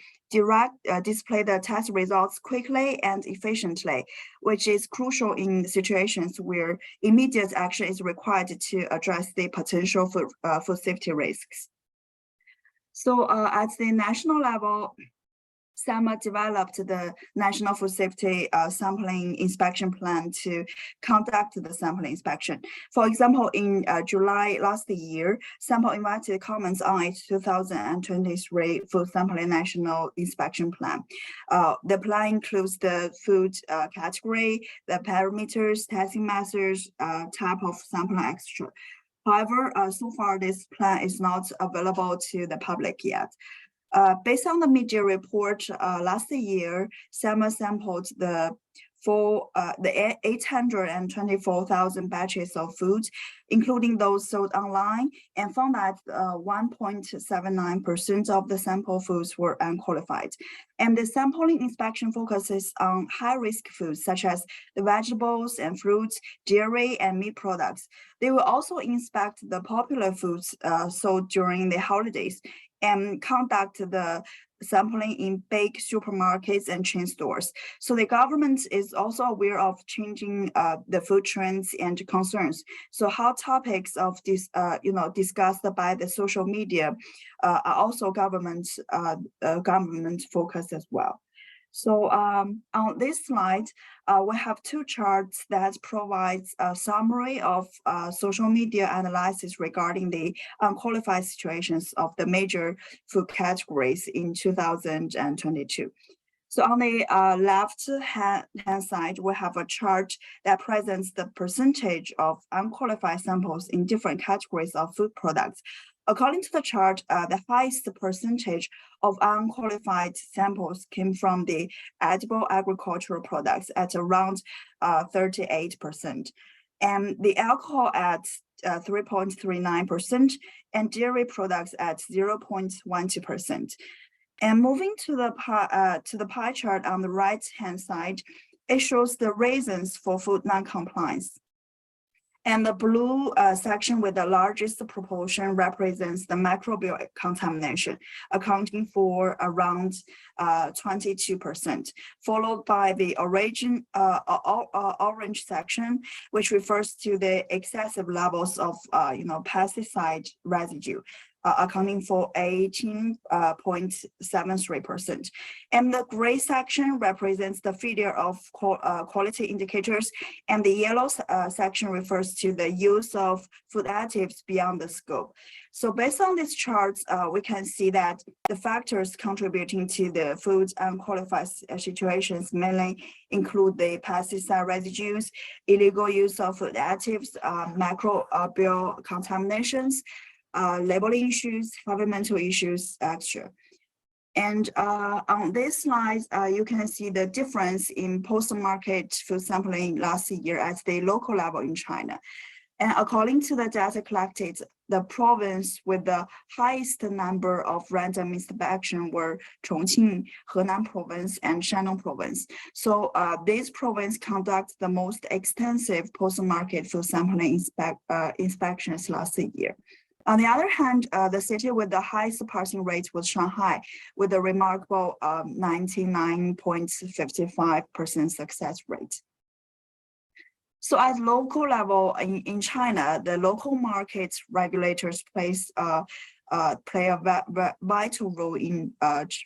display the test results quickly and efficiently, which is crucial in situations where immediate action is required to address the potential food safety risks. So at the national level, SEMA developed the National Food Safety Sampling Inspection Plan to conduct the sampling inspection. For example, in July last year, SEMA invited comments on its 2023 Food Sampling National Inspection Plan. The plan includes the food category, the parameters, testing methods, type of sampling, etc. However, so far this plan is not available to the public yet. Based on the media report last year, SEMA sampled the 824,000 batches of food, including those sold online, and found that 1.79% of the sample foods were unqualified. And the sampling inspection focuses on high-risk foods such as the vegetables and fruits, dairy and meat products. They will also inspect the popular foods sold during the holidays and conduct the sampling in big supermarkets and chain stores. So the government is also aware of changing the food trends and concerns. So hot topics of this, discussed by the social media are also government focus as well. So on this slide, we have two charts that provides a summary of social media analysis regarding the unqualified situations of the major food categories in 2022. So on the left hand side, we have a chart that presents the percentage of unqualified samples in different categories of food products. According to the chart, the highest percentage of unqualified samples came from the edible agricultural products at around 38%, and the alcohol at 3.39%, and dairy products at 0.12%. And moving to the pie chart on the right-hand side, it shows the reasons for food non-compliance. And the blue section with the largest proportion represents the microbial contamination, accounting for around 22%, followed by the orange section, which refers to the excessive levels of pesticide residue, accounting for 18.73%. And the gray section represents the failure of quality indicators, and the yellow section refers to the use of food additives beyond the scope. So based on these charts, we can see that the factors contributing to the food unqualified situations mainly include the pesticide residues, illegal use of food additives, microbial contaminations, labeling issues, environmental issues, etc. And on this slide, you can see the difference in post-market food sampling last year at the local level in China. And according to the data collected, the province with the highest number of random inspection were Chongqing, Henan province, and Shandong province. So these provinces conduct the most extensive post-market food sampling inspections last year. On the other hand, the city with the highest passing rate was Shanghai, with a remarkable 99.55% success rate. So at local level in China, the local market regulators play a vital role in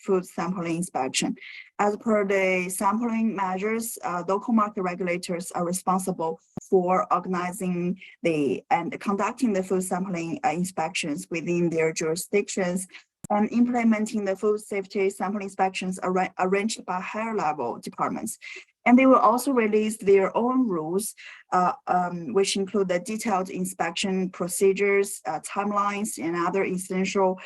food sampling inspection. As per the sampling measures, local market regulators are responsible for organizing and conducting the food sampling inspections within their jurisdictions and implementing the food safety sampling inspections arranged by higher level departments. And they will also release their own rules, which include the detailed inspection procedures, timelines, and other essential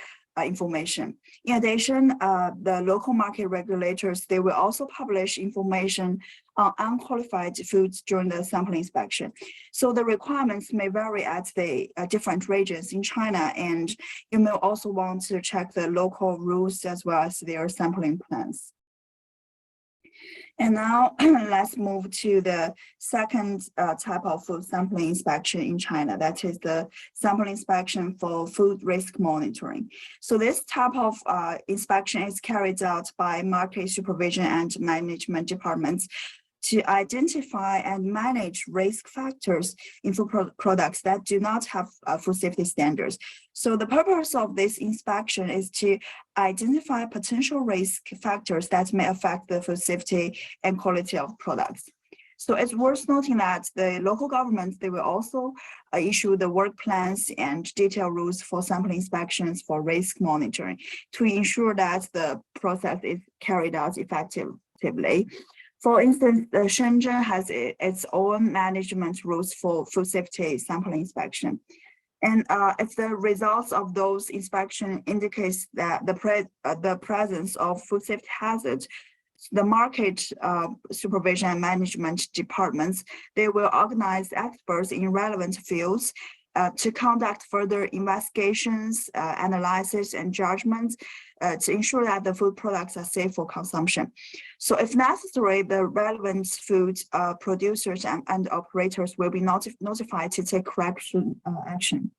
information. In addition, the local market regulators, they will also publish information on unqualified foods during the sampling inspection. So the requirements may vary at the different regions in China, and you may also want to check the local rules as well as their sampling plans. And now let's move to the second type of food sampling inspection in China. That is the sample inspection for food risk monitoring. So this type of inspection is carried out by market supervision and management departments. to identify and manage risk factors in food products that do not have food safety standards. So the purpose of this inspection is to identify potential risk factors that may affect the food safety and quality of products. So it's worth noting that the local governments, they will also issue the work plans and detailed rules for sample inspections for risk monitoring to ensure that the process is carried out effectively. For instance, Shenzhen has its own management rules for food safety sample inspection. And if the results of those inspections indicates that the presence of food safety hazards, the market supervision and management departments, they will organize experts in relevant fields to conduct further investigations, analysis, and judgments to ensure that the food products are safe for consumption. So if necessary, the relevant food producers and operators will be notified to take correction action.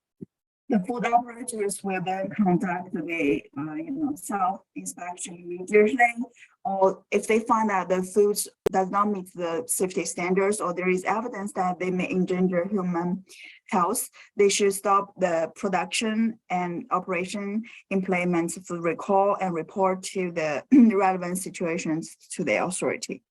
The food operators will then conduct the self-inspection immediately, or if they find that the food does not meet the safety standards or there is evidence that they may endanger human health, they should stop the production and operation, implement food recall, and report to the relevant situations to the authority.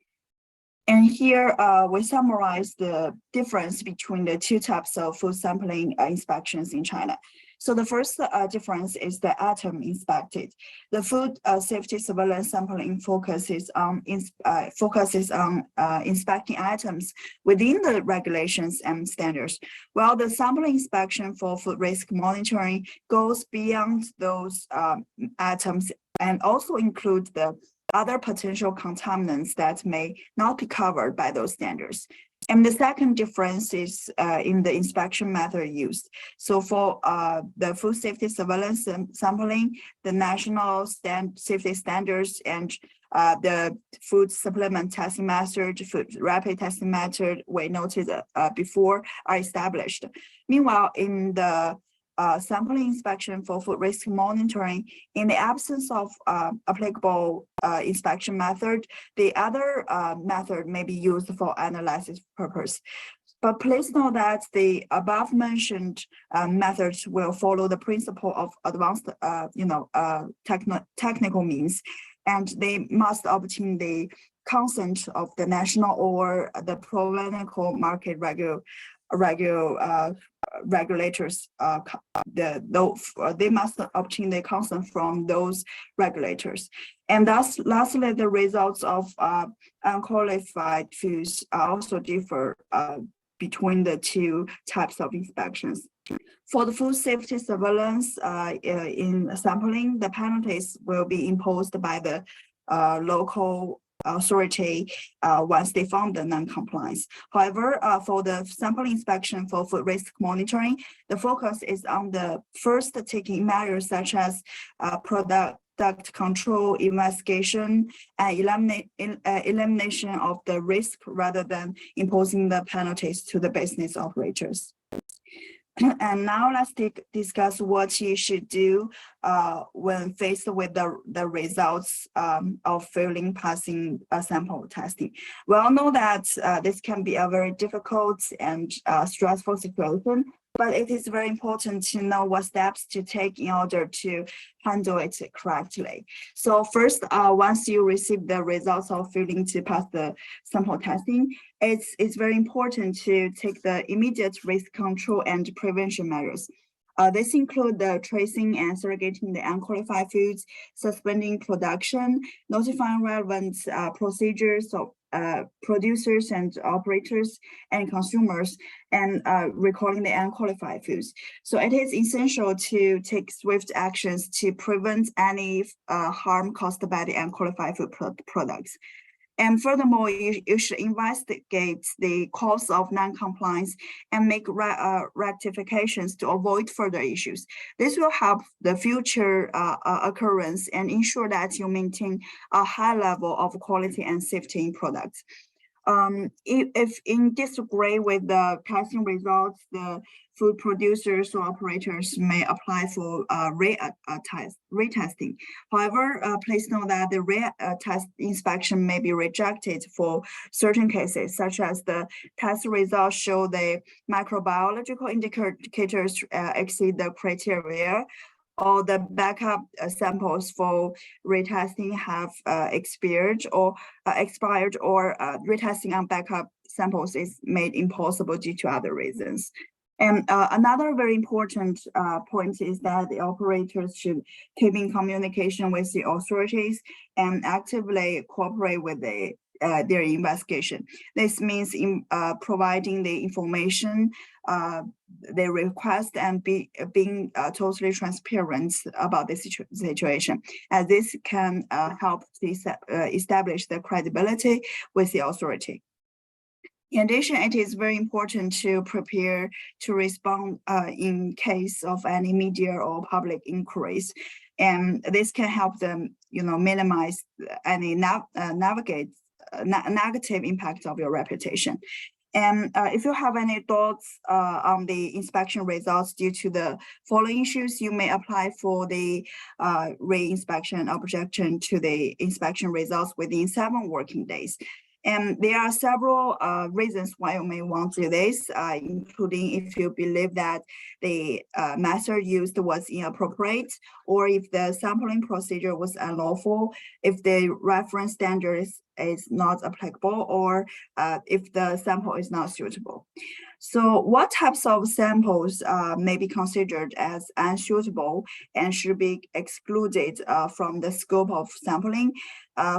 And here we summarize the difference between the two types of food sampling inspections in China. So the first difference is the item inspected. The food safety surveillance sampling focuses on inspecting items within the regulations and standards, while the sample inspection for food risk monitoring goes beyond those items and also include the other potential contaminants that may not be covered by those standards. And the second difference is in the inspection method used. So for the food safety surveillance sampling, the national safety standards and the food supplement testing method, food rapid testing method we noted before are established. Meanwhile, in the sampling inspection for food risk monitoring, in the absence of applicable inspection method, the other method may be used for analysis purpose. But please note that the above mentioned methods will follow the principle of advanced, technical means, and they must obtain the consent of the national or the provincial market regulators. They must obtain the consent from those regulators. And thus, lastly, the results of unqualified foods also differ between the two types of inspections. For the food safety surveillance in sampling, the penalties will be imposed by the local authority once they found the non-compliance. However, for the sample inspection for food risk monitoring, the focus is on the first taking measures such as product control, investigation, and elimination of the risk rather than imposing the penalties to the business operators. And now let's discuss what you should do when faced with the results of failing passing sample testing. We all know that this can be a very difficult and stressful situation, but it is very important to know what steps to take in order to handle it correctly. So first, once you receive the results of failing to pass the sample testing, it's very important to take the immediate risk control and prevention measures. This include the tracing and segregating the unqualified foods, suspending production, notifying relevant procedures of producers and operators and consumers, and recalling the unqualified foods. So it is essential to take swift actions to prevent any harm caused by the unqualified food products. And furthermore, you should investigate the cause of non-compliance and make rectifications to avoid further issues. This will help the future occurrence and ensure that you maintain a high level of quality and safety in products. If in disagree with the testing results, the food producers or operators may apply for retesting. However, please note that the retest inspection may be rejected for certain cases, such as the test results show the microbiological indicators exceed the criteria, or the backup samples for retesting have expired, or retesting on backup samples is made impossible due to other reasons. And another very important point is that the operators should keep in communication with the authorities and actively cooperate with their investigation. This means in providing the information they request and being totally transparent about the situation, as this can help to establish the credibility with the authority. In addition, it is very important to prepare to respond in case of any media or public inquiries, and this can help them, minimize any negative impact of your reputation. And if you have any thoughts on the inspection results due to the following issues, you may apply for the re-inspection objection to the inspection results within 7 working days. And there are several reasons why you may want to do this, including if you believe that the method used was inappropriate, or if the sampling procedure was unlawful, if the reference standard is not applicable, or if the sample is not suitable. So what types of samples may be considered as unsuitable and should be excluded from the scope of sampling?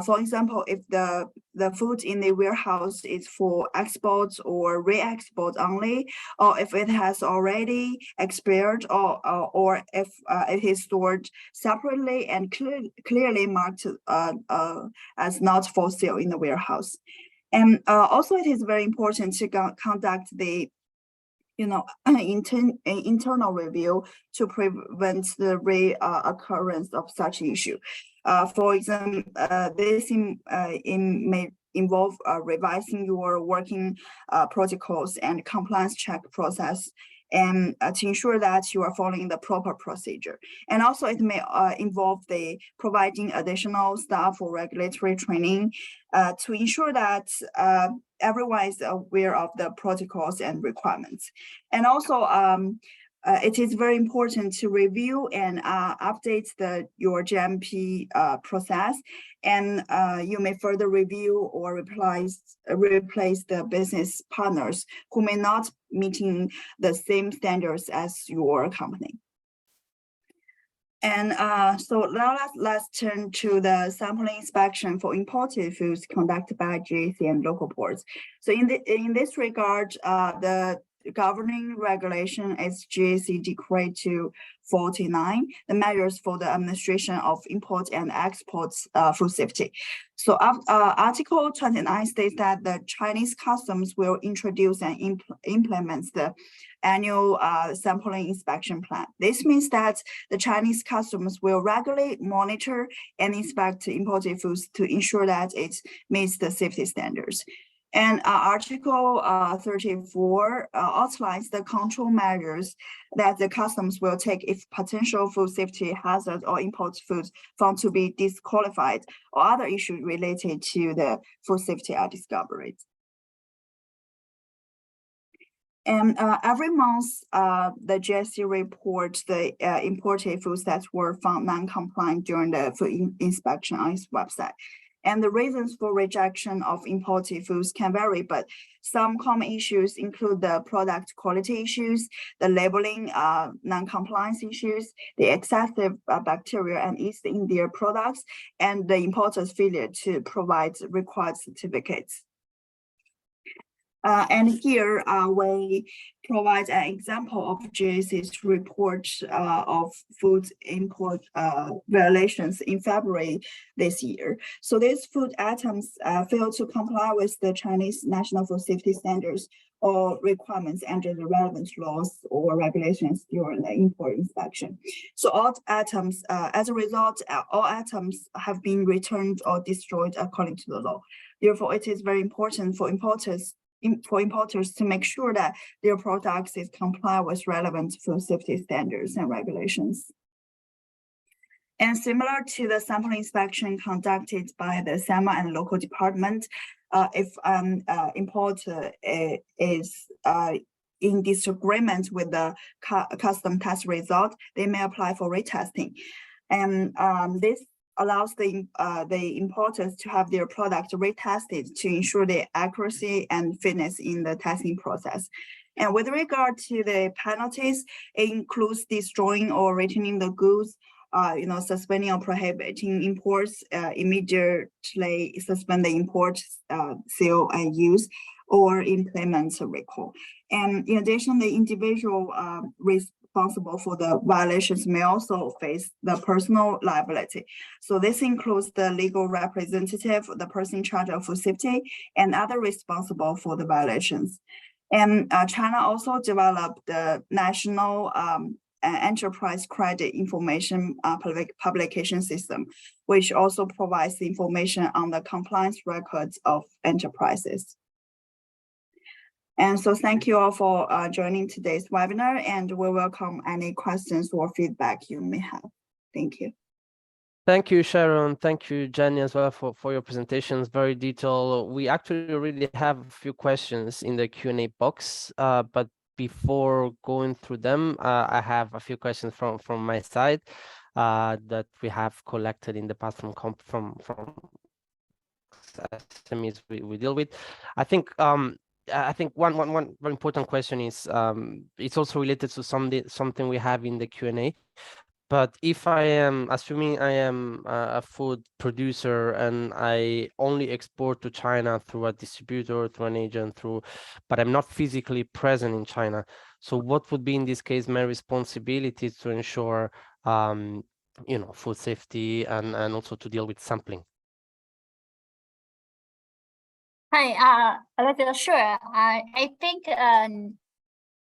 For example, if the food in the warehouse is for exports or re-export only, or if it has already expired, or if it is stored separately and clearly marked as not for sale in the warehouse. And also, it is very important to conduct the internal review to prevent the reoccurrence of such issue. For example, this may involve revising your working protocols and compliance check process, and to ensure that you are following the proper procedure. And also it may involve the providing additional staff or regulatory training to ensure that everyone is aware of the protocols and requirements. And also it is very important to review and update your GMP process, and you may further review or replace the business partners who may not meeting the same standards as your company. And so now let's turn to the sampling inspection for imported foods conducted by GAC and local boards. So in this regard, the governing regulation is GAC Decree 249, the measures for the administration of import and export food safety. So Article 29 states that the Chinese customs will introduce and implement the annual sampling inspection plan. This means that the Chinese customs will regularly monitor and inspect imported foods to ensure that it meets the safety standards. And Article 34 outlines the control measures that the customs will take if potential food safety hazards or import foods found to be disqualified, or other issues related to the food safety are discovered. And every month, the GSC reports the imported foods that were found non-compliant during the food inspection on its website. And the reasons for rejection of imported foods can vary, but some common issues include the product quality issues, the labeling non-compliance issues, the excessive bacteria and yeast in their products, and the importer's failure to provide required certificates. And here we provide an example of GAC's report of food import violations in February this year. So these food items failed to comply with the Chinese national food safety standards or requirements under the relevant laws or regulations during the import inspection. So all items, as a result, all items have been returned or destroyed according to the law. Therefore, it is very important for importers to make sure that their products is comply with relevant food safety standards and regulations. And similar to the sample inspection conducted by the SEMA and local department, if importer is in disagreement with the custom test result, they may apply for retesting. And this allows the importers to have their product retested to ensure the accuracy and fitness in the testing process. And with regard to the penalties, it includes destroying or returning the goods, suspending or prohibiting imports, immediately suspend the import, sale, and use, or implement a recall. And in addition, the individual responsible for the violations may also face the personal liability. So this includes the legal representative, the person in charge of food safety, and other responsible for the violations. And China also developed the national enterprise credit information publication system, which also provides information on the compliance records of enterprises. And so thank you all for joining today's webinar, and we welcome any questions or feedback you may have. Thank you. Thank you, Sharon. Thank you, Jenny, as well for your presentations. Very detailed. We actually already have a few questions in the Q&A box, but before going through them, I have a few questions from my side that we have collected in the past from SMEs we deal with. I think one very important question is it's also related to something we have in the Q&A. But if I am assuming I am a food producer and I only export to China through a distributor, through an agent, but I'm not physically present in China. So what would be in this case my responsibility to ensure food safety and also to deal with sampling? Hi, Alexia, sure. I think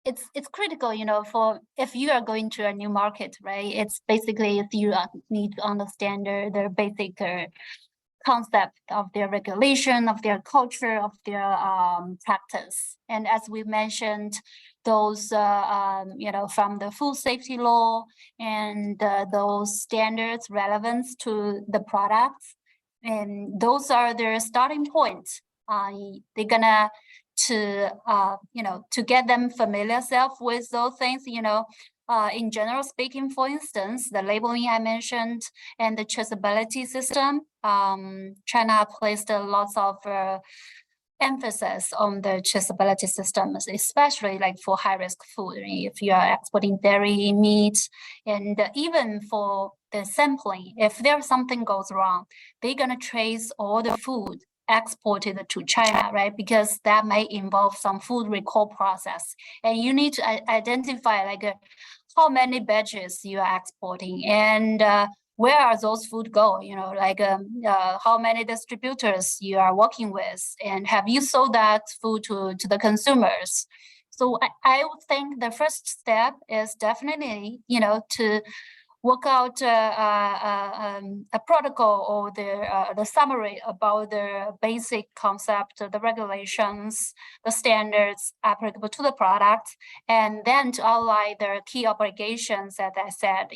it's critical, for if you are going to a new market, right? It's basically if you need to understand their basic concept of their regulation, of their culture, of their practice. And as we mentioned, those from the food safety law and those standards relevant to the products, and those are their starting points. They're gonna to get them familiar self with those things, in general speaking, for instance, the labeling I mentioned and the traceability system, China placed lots of emphasis on the traceability systems, especially like for high-risk food. If you are exporting dairy, meat, and even for the sampling, if there's something goes wrong, they're gonna trace all the food exported to China, right? Because that may involve some food recall process, and you need to identify how many batches you are exporting and where are those food go, how many distributors you are working with, and have you sold that food to the consumers? So I would think the first step is definitely, to work out a protocol or the summary about the basic concept, the regulations, the standards applicable to the product, and then to outline the key obligations, as I said,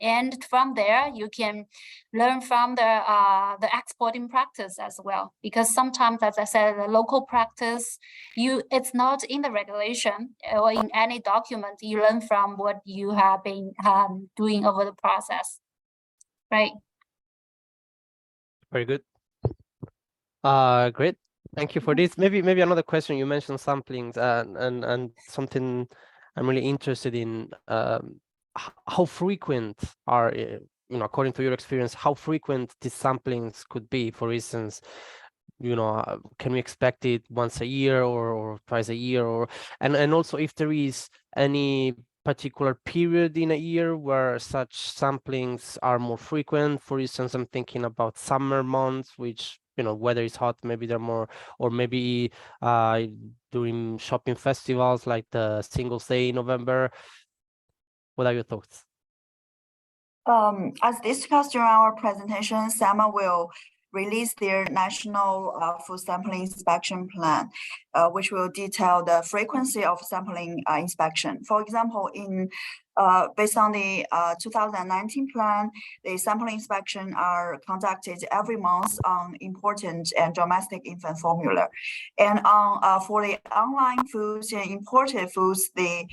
and from there you can learn from the exporting practice as well, because sometimes, as I said, the local practice, it's not in the regulation or in any document. You learn from what you have been doing over the process, right? Very good. Great. Thank you for this. Maybe another question. You mentioned samplings and something I'm really interested in. How frequent are, according to your experience, how frequent these samplings could be? For instance, can we expect it once a year or twice a year, and also if there is any particular period in a year where such samplings are more frequent? For instance, I'm thinking about summer months, which weather is hot, maybe they're more, or maybe during shopping festivals like the Singles Day in November. What are your thoughts? As discussed during our presentation, SEMA will released their national food sampling inspection plan, which will detail the frequency of sampling inspection. For example, based on the 2019 plan, the sampling inspection are conducted every month on important and domestic infant formula. And for the online foods and imported foods, the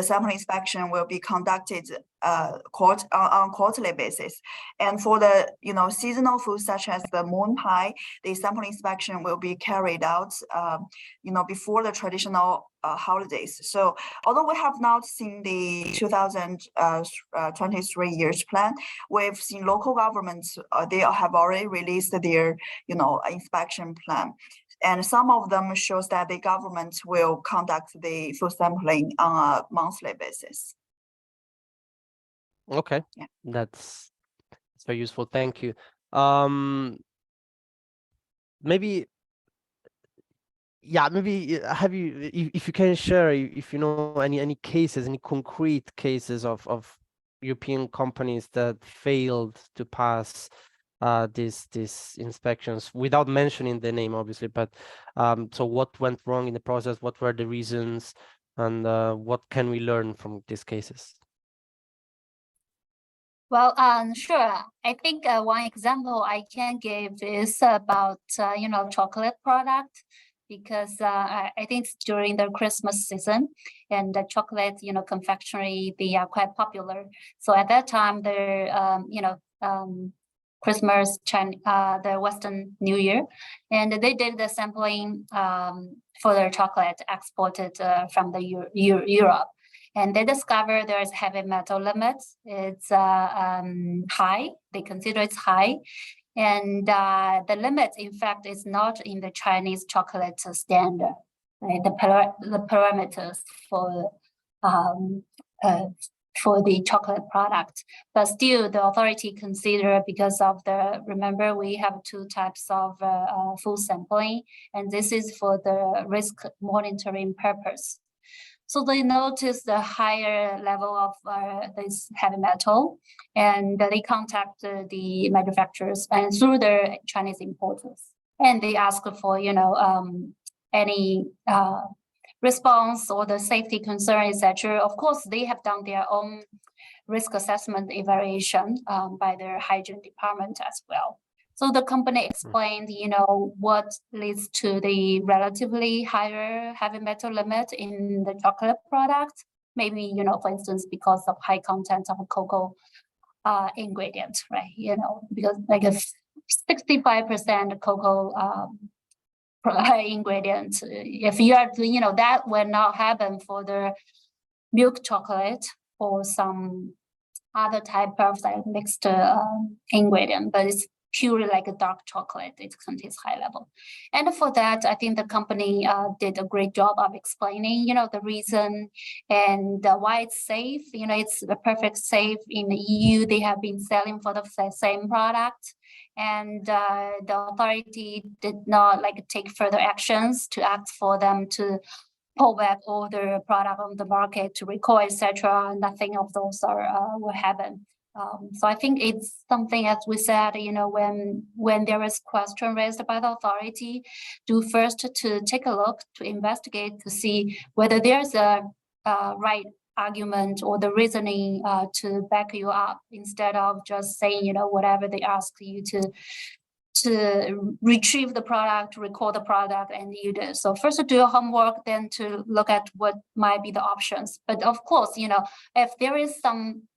sampling inspection will be conducted on quarterly basis. And for the seasonal foods such as the moon pie, the sampling inspection will be carried out before the traditional holidays. So although we have not seen the 2023 years plan, we've seen local governments, they have already released their inspection plan. And some of them shows that the government will conduct the food sampling on a monthly basis. Okay, Yeah. that's very useful. Thank you. Maybe have you, if you can share, if you know any cases, any concrete cases of European companies that failed to pass these inspections, without mentioning the name, obviously, but so what went wrong in the process? What were the reasons, and what can we learn from these cases? Well, sure. I think one example I can give is about chocolate product, because I think it's during the Christmas season, and the chocolate confectionery, they are quite popular. So at that time, the Christmas, the Western New Year, and they did the sampling for their chocolate exported from the Europe. And they discover there's heavy metal limits. It's high. They consider it's high. And the limit, in fact, is not in the Chinese chocolate standard, right? The parameters for the chocolate product. But still, the authority consider, because of remember, we have two types of food sampling, and this is for the risk monitoring purpose. So they noticed the higher level of this heavy metal, and they contact the manufacturers and through the Chinese importers, and they ask for any response or the safety concern, etc. Of course, they have done their own risk assessment evaluation by their hygiene department as well. So the company explained, what leads to the relatively higher heavy metal limit in the chocolate product. Maybe, for instance, because of high content of cocoa ingredient, right? Because like a 65% cocoa ingredient. If you are, that will not happen for the milk chocolate or some other type of mixed ingredient, but it's purely like a dark chocolate. It contains high level. And for that, I think the company did a great job of explaining, the reason and why it's safe. It's a perfect safe in the EU. They have been selling for the same product. And the authority did not take further actions to ask for them to pull back all the product on the market, to recall, etc. Nothing of those will happen. So I think it's something, as we said, when there is question raised by the authority, do first to take a look, to investigate, to see whether there's a right argument or the reasoning to back you up, instead of just saying, whatever they ask you to retrieve the product, record the product, and you do. So first to do your homework, then to look at what might be the options. But of course, if there is some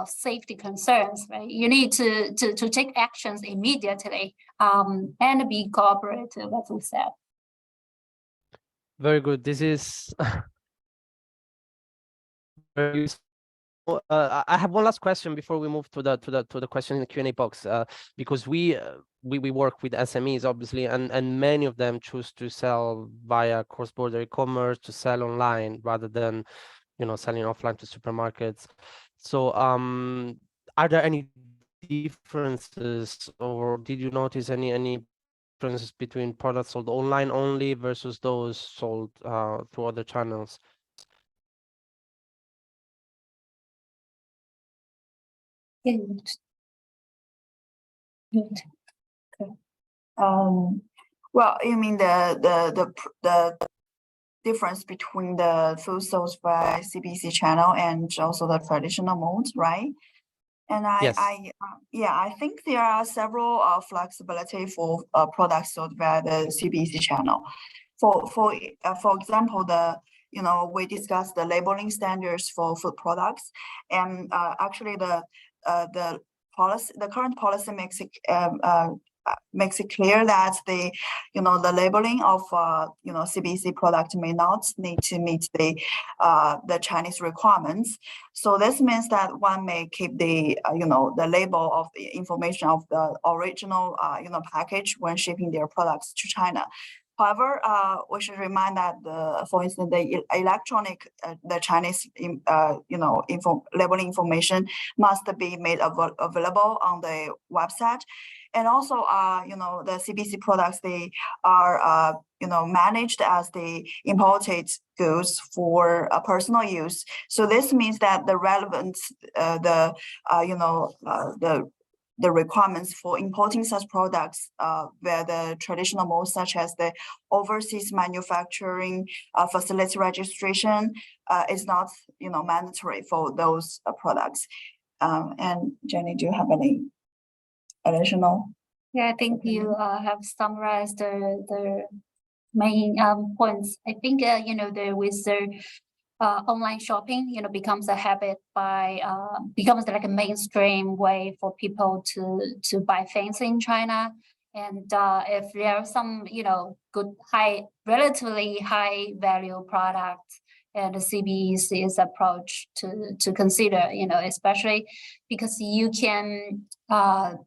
safety concerns, right, you need to take actions immediately and be cooperative, as we said. Very good. This is very useful. I have one last question before we move to the question in the Q&A box, because we work with SMEs, obviously, and many of them choose to sell via cross-border e-commerce, to sell online rather than selling offline to supermarkets. So are there any differences, or did you notice any differences between products sold online only versus those sold through other channels? Good. Well, you mean the difference between the food sold by CBC channel and also the traditional mode, right? And Yes. I think there are several flexibility for products sold via the CBC channel. For example, we discussed the labeling standards for food products, and actually the current policy makes it clear that the labeling of CBC product may not need to meet the Chinese requirements. So this means that one may keep the label of the information of the original package when shipping their products to China. However, we should remind that for instance, the the Chinese labeling information must be made available on the website. And also, the CBC products, they are, managed as the imported goods for personal use. So this means that the relevant, the requirements for importing such products where the traditional modes, such as the overseas manufacturing facility registration, is not, mandatory for those products. And Jenny, do you have any additional? Yeah, I think you have summarized the main points. I think with the online shopping, becomes a habit becomes like a mainstream way for people to buy things in China. And if there are some good relatively high value products, and the CBC's approach to consider, especially because you can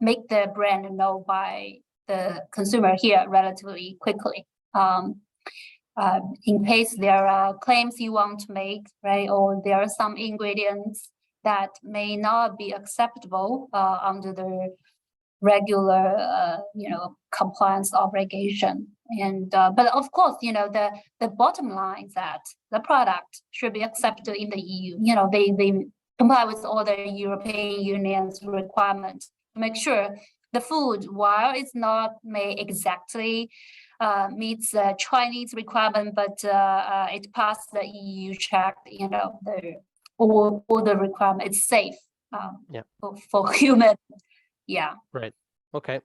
make the brand known by the consumer here relatively quickly. In case there are claims you want to make, right, or there are some ingredients that may not be acceptable under the regular, compliance obligation. And but of course, the bottom line is that the product should be accepted in the EU. They comply with all the European Union's requirements to make sure the food, while it's not made exactly meets the Chinese requirement, but it passed the EU check. All the requirement. It's safe. For human. Yeah. Right. Okay.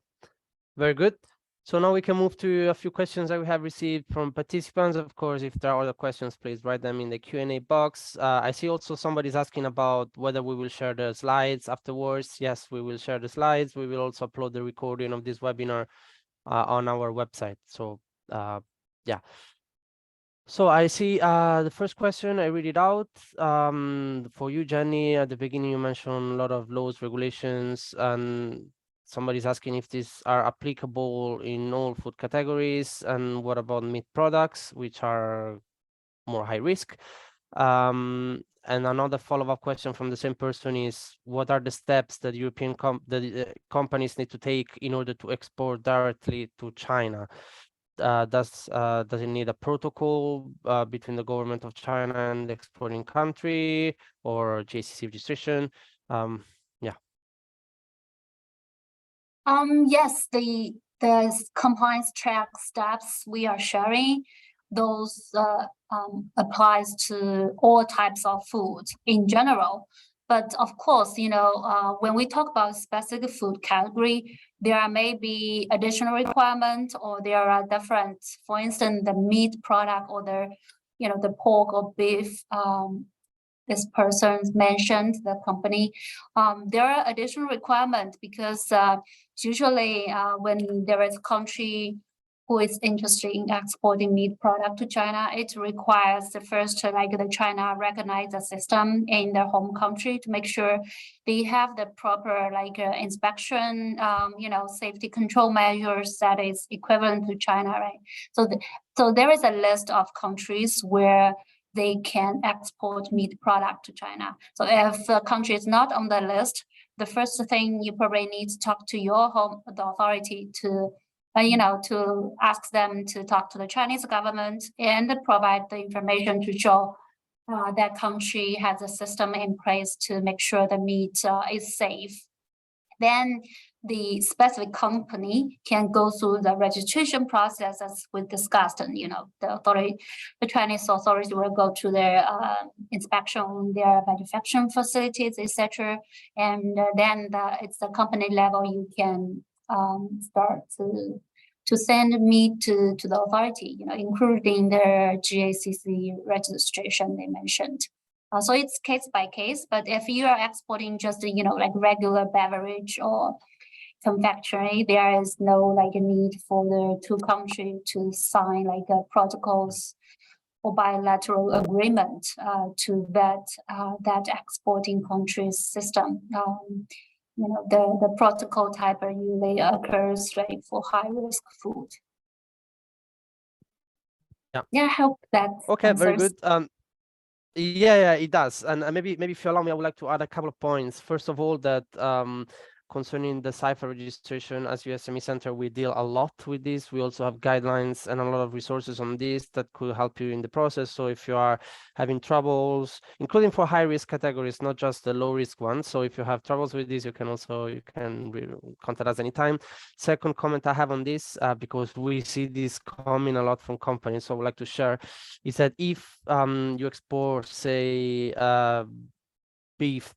Very good. So now we can move to a few questions that we have received from participants. Of course, if there are other questions, please write them in the Q&A box. I see also somebody's asking about whether we will share the slides afterwards. Yes, we will share the slides. We will also upload the recording of this webinar on our website. So yeah. So I see the first question, I read it out. For you, Jenny, at the beginning, you mentioned a lot of laws, regulations, and somebody's asking if these are applicable in all food categories, and what about meat products, which are more high risk? And another follow-up question from the same person is, what are the steps that European companies need to take in order to export directly to China? Does it need a protocol between the government of China and the exporting country, or JCC registration? Yeah. Yes, the compliance check steps we are sharing, those applies to all types of food in general. But of course, when we talk about specific food category, there may be additional requirements, or there are different, for instance, the meat product or the pork or beef. This person mentioned the company. There are additional requirements because usually when there is a country who is interested in exporting meat product to China, it requires the first, the China recognize the system in their home country to make sure they have the proper inspection, safety control measures that is equivalent to China, right? So there is a list of countries where they can export meat product to China. So if a country is not on the list, the first thing you probably need to talk to the authority to ask them to talk to the Chinese government and provide the information to show that country has a system in place to make sure the meat is safe. Then the specific company can go through the registration process as we discussed, and the Chinese authority will go to their inspection on their manufacturing facilities, etc. And then it's the company level you can start to send meat to the authority, including their GACC registration they mentioned. So it's case by case, but if you are exporting just like regular beverage or confectionery, there is no need for the two countries to sign protocols or bilateral agreement to vet that exporting country's system. The protocol type usually occurs for high risk food. Yeah, I hope that okay, answers. very good. Yeah, it does. And maybe if you allow me, I would like to add a couple of points. First of all, that concerning the CIFA registration, as EU SME Centre, we deal a lot with this. We also have guidelines and a lot of resources on this that could help you in the process. So if you are having troubles, including for high risk categories, not just the low risk ones. So if you have troubles with this, you can contact us anytime. Second comment I have on this, because we see this coming a lot from companies, so I would like to share, is that if you export, say, beef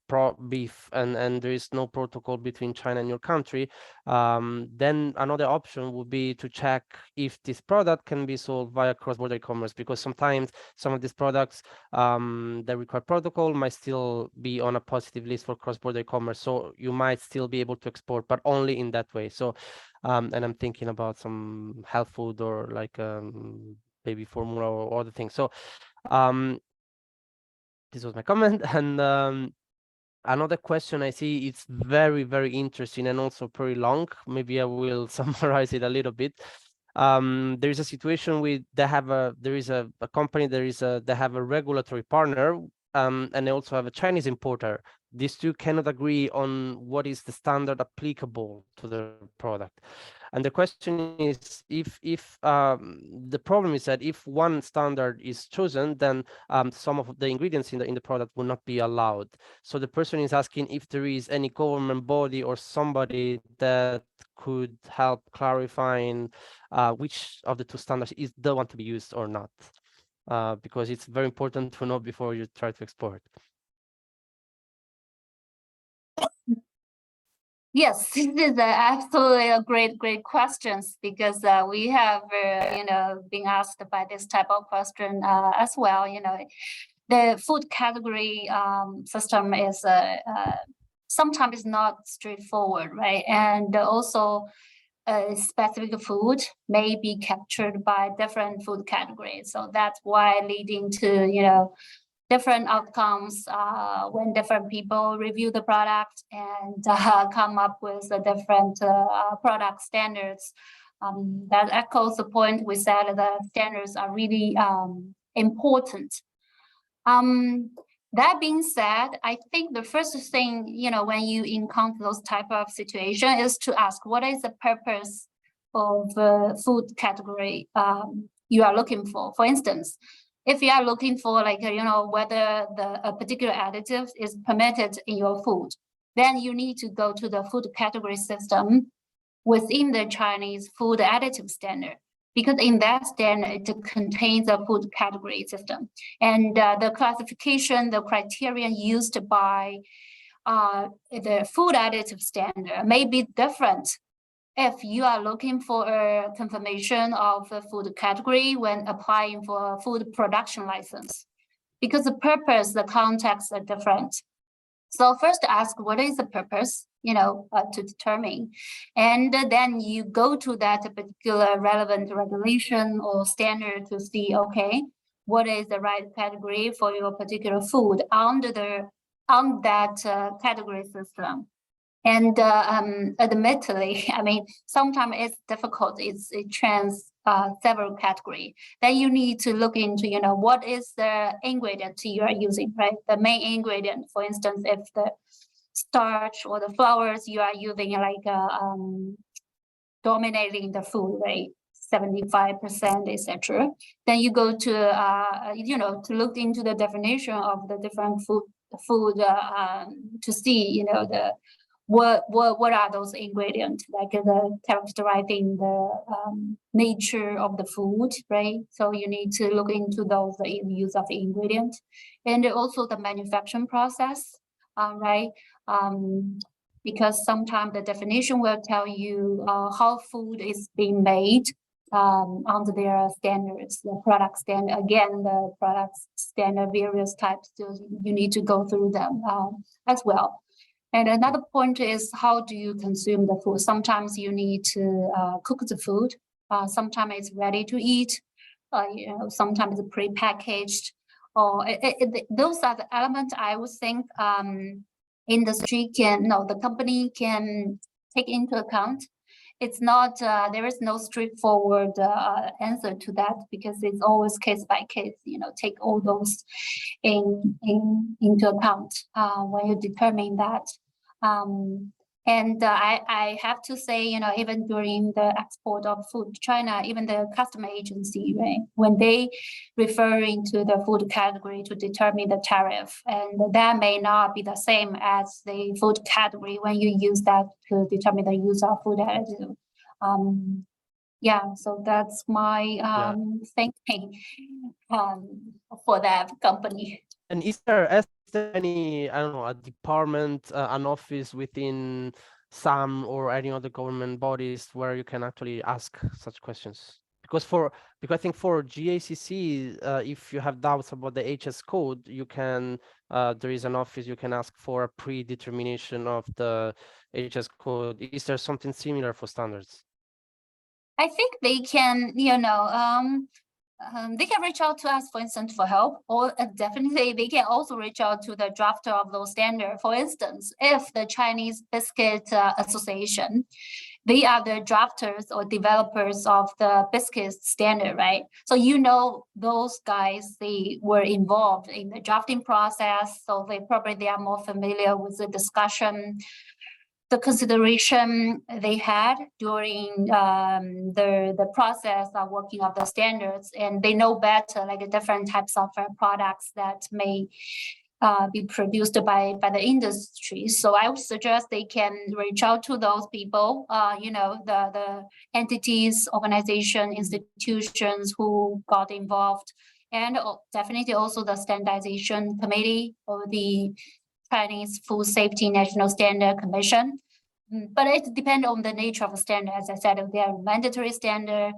and there is no protocol between China and your country, then another option would be to check if this product can be sold via cross-border commerce, because sometimes some of these products that require protocol might still be on a positive list for cross-border commerce, so you might still be able to export, but only in that way. So and I'm thinking about some health food or baby formula or other things. So this was my comment. And another question I see, it's very, very interesting and also pretty long. Maybe I will summarize it a little bit. There is a situation with they have a company, they have a regulatory partner, and they also have a Chinese importer. These two cannot agree on what is the standard applicable to the product. And the question is, if the problem is that if one standard is chosen, then some of the ingredients in the product will not be allowed. So the person is asking if there is any government body or somebody that could help clarifying which of the two standards is the one to be used or not, because it's very important to know before you try to export. Yes, this is absolutely a great questions, because we have been asked by this type of question as well. The food category system is sometimes not straightforward, right? And also specific food may be captured by different food categories, so that's why leading to different outcomes when different people review the product and come up with the different product standards. That echoes the point we said, the standards are really important. That being said, I think the first thing, when you encounter those type of situation is to ask, what is the purpose of food category you are looking for? For instance, if you are looking for whether a particular additive is permitted in your food, then you need to go to the food category system within the Chinese food additive standard, because in that standard, it contains a food category system. And the classification, the criterion used by the food additive standard may be different if you are looking for a confirmation of the food category when applying for a food production license, because the purpose, the context are different. So first ask, what is the purpose, to determine, and then you go to that particular relevant regulation or standard to see, okay, what is the right category for your particular food on that category system. And admittedly, I mean, sometimes it's difficult. It trans several categories. Then you need to look into, what is the ingredient you are using, right? The main ingredient, for instance, if the starch or the flours you are using, dominating the food, right? 75%, etc. Then you go to, to look into the definition of the different food to see, what are those ingredients, like the characterizing the nature of the food, right? So you need to look into those, the use of the ingredient, and also the manufacturing process, right? Because sometimes the definition will tell you how food is being made under their standards, the product standard. Again, the product standard, various types, so you need to go through them as well. And another point is, how do you consume the food? Sometimes you need to cook the food. Sometimes it's ready to eat. Sometimes it's pre-packaged. Or those are the elements I would think industry the company can take into account. It's not, there is no straightforward answer to that, because it's always case by case, take all those into account when you determine that. I have to say, even during the export of food to China, even the custom agency, right, when they referring to the food category to determine the tariff, and that may not be the same as the food category when you use that to determine the use of food additive. Yeah, so that's my thinking for that company. And is there any, I don't know, a department, an office within SAM or any other government bodies where you can actually ask such questions? Because I think for GACC, if you have doubts about the HS code, you can, there is an office you can ask for a predetermination of the HS code. Is there something similar for standards? I think they can, they can reach out to us, for instance, for help, or definitely they can also reach out to the drafter of those standards. For instance, if the Chinese Biscuit Association, they are the drafters or developers of the biscuit standard, right? So those guys, they were involved in the drafting process, so they are more familiar with the discussion, the consideration they had during the process of working of the standards, and they know better, like different types of products that may be produced by the industry. So I would suggest they can reach out to those people, the entities, organization, institutions who got involved, and definitely also the standardization committee or the Chinese Food Safety National Standard Commission. But it depends on the nature of the standard. As I said, if they are mandatory standard,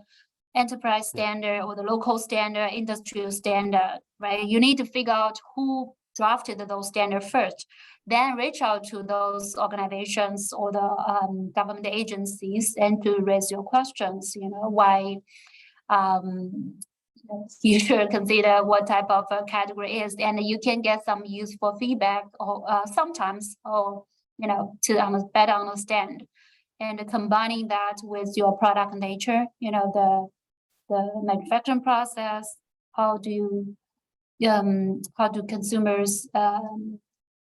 enterprise standard, or the local standard, industrial standard, right? You need to figure out who drafted those standards first, then reach out to those organizations or the government agencies and to raise your questions, why you should consider what type of a category is, and you can get some useful feedback or sometimes, or to better understand, and combining that with your product nature, the manufacturing process, how do consumers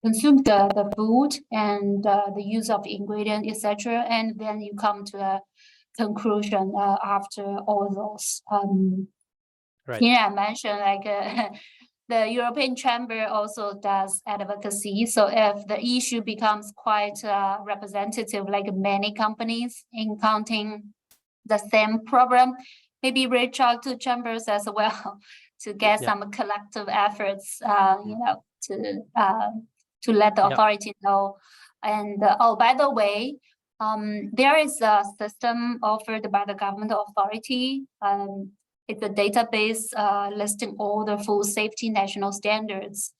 consume the food, and the use of ingredient, etc., and then you come to a conclusion after all those. Right. Yeah, I mentioned like the European Chamber also does advocacy. So if the issue becomes quite representative, like many companies encountering the same problem, maybe reach out to chambers as well to get some collective efforts, to let the authority know. And by the way, there is a system offered by the government authority. It's a database listing all the food safety national standards,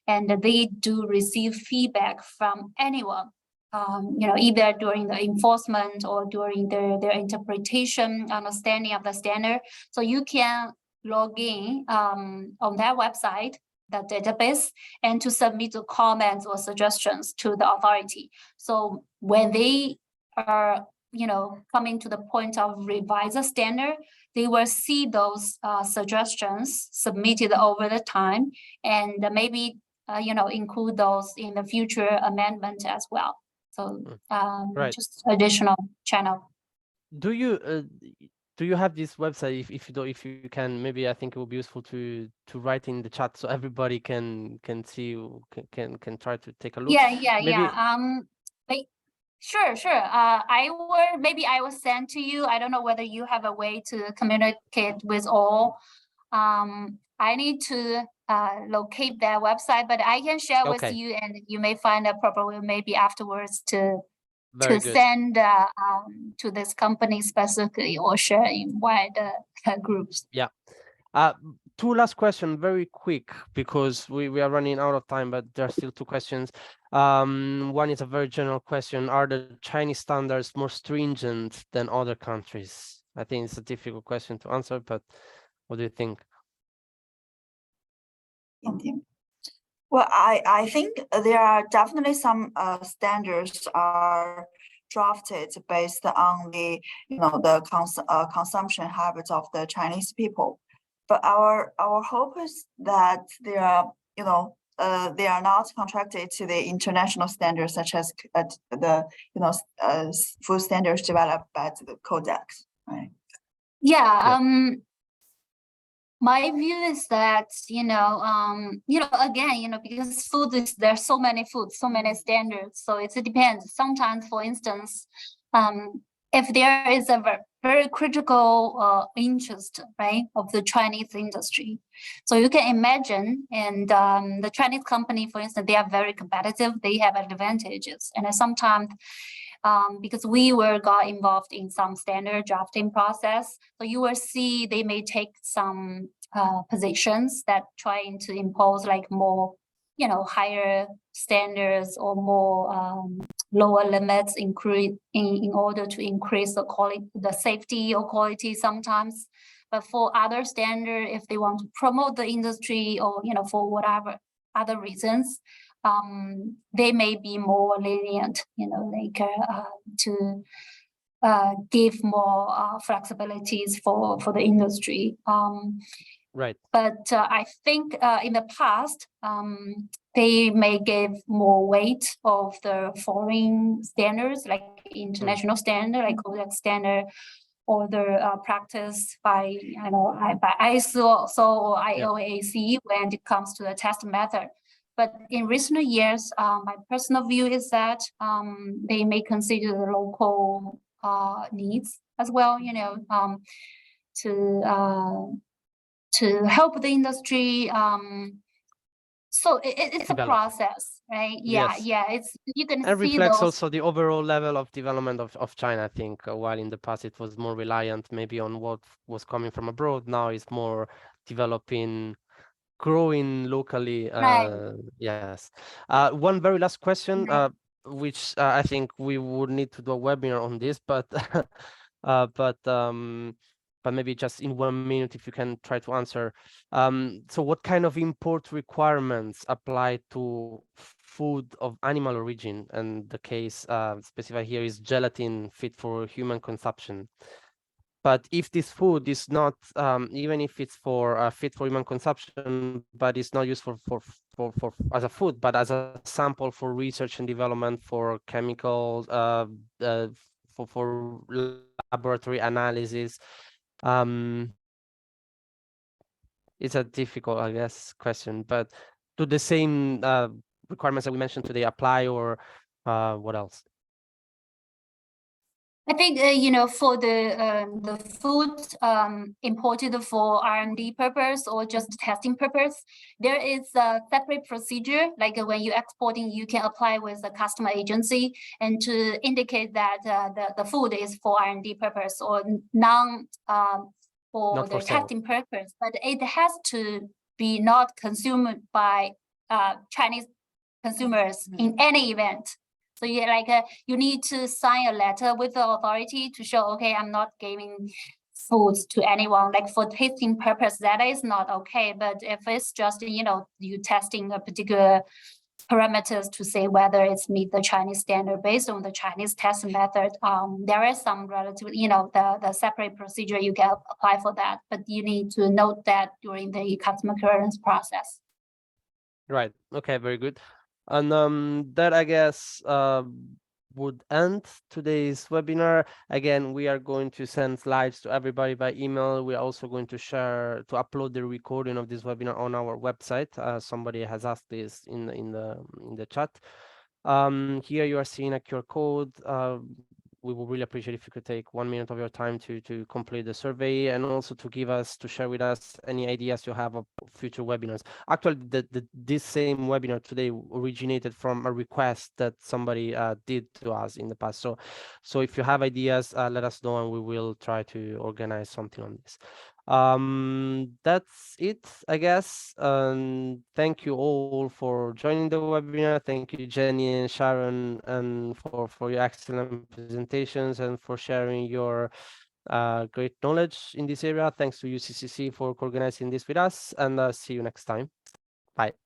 and they do receive feedback from anyone, either during the enforcement or during their interpretation, understanding of the standard. So you can log in on that website, the database, and to submit the comments or suggestions to the authority. So when they are coming to the point of revise the standard, they will see those suggestions submitted over the time, and maybe include those in the future amendment as well. So just additional channel. Do you have this website? If you can, maybe I think it will be useful to write in the chat so everybody can see, can try to take a look. Yeah. Maybe... Sure. Maybe I will send to you. I don't know whether you have a way to communicate with all. I need to locate their website, but I can share with Okay. you, and you may find a proper way maybe afterwards to Very good. send to this company specifically or share in wider groups. Yeah. Two last questions, very quick, because we are running out of time, but there are still two questions. One is a very general question. Are the Chinese standards more stringent than other countries? I think it's a difficult question to answer, but what do you think? Well, I think there are definitely some standards are drafted based on the consumption habits of the Chinese people. But our hope is that they are they are not contracted to the international standards such as the food standards developed by the Codex, right? Yeah. My view is that, again, because there's so many foods, so many standards. So it depends. Sometimes, for instance, if there is a very critical interest, right, of the Chinese industry. So you can imagine, and the Chinese company, for instance, they are very competitive. They have advantages. And sometimes, because we got involved in some standard drafting process. So you will see they may take some positions that trying to impose like more, higher standards or more lower limits in order to increase the quality, the safety or quality sometimes. But for other standard, if they want to promote the industry or, for whatever other reasons, they may be more lenient, to give more flexibilities for the industry. Right. But I think in the past, they may give more weight of the foreign standards, like international standard, like Codex standard, or the practice by by ISO or IOAC when it comes to the test method. But in recent years, my personal view is that they may consider the local needs as well, to help the industry. So it's a process, right? Yeah, yes. It's you can and see reflects those. also the overall level of development of China. I think while in the past it was more reliant maybe on what was coming from abroad, now it's more developing, growing locally. Right. Yes. One very last question, Right. which I think we would need to do a webinar on this, but but maybe just in 1 minute if you can try to answer. So what kind of import requirements apply to food of animal origin? And the case specified here is gelatin fit for human consumption. But if this food is not, even if it's for fit for human consumption, but it's not used for as a food, but as a sample for research and development, for chemicals, for laboratory analysis, it's a difficult, I guess, question. But do the same requirements that we mentioned today apply, or what else? I think for the food imported for R&D purpose or just testing purpose, there is a separate procedure. Like when you're exporting, you can apply with the customer agency and to indicate that the food is for R&D purpose or not for the testing purpose. But it has to be not consumed by Chinese consumers in any event. So you need to sign a letter with the authority to show, okay, I'm not giving foods to anyone. Like for tasting purpose, that is not okay. But if it's just, you testing a particular parameters to say whether it's meet the Chinese standard based on the Chinese test method, there is some relatively, the separate procedure you can apply for that. But you need to note that during the customer clearance process. Right. Okay, very good. And that, I guess, would end today's webinar. Again, we are going to send slides to everybody by email. We are also going to upload the recording of this webinar on our website. Somebody has asked this in the chat. Here you are seeing a QR code. We would really appreciate if you could take 1 minute of your time to complete the survey, and also to share with us any ideas you have of future webinars. Actually, this same webinar today originated from a request that somebody did to us in the past. So if you have ideas, let us know, and we will try to organize something on this. That's it, I guess. Thank you all for joining the webinar. Thank you, Jenny and Sharon, and for your excellent presentations and for sharing your great knowledge in this area. Thanks to UCCC for organizing this with us, and see you next time. Bye.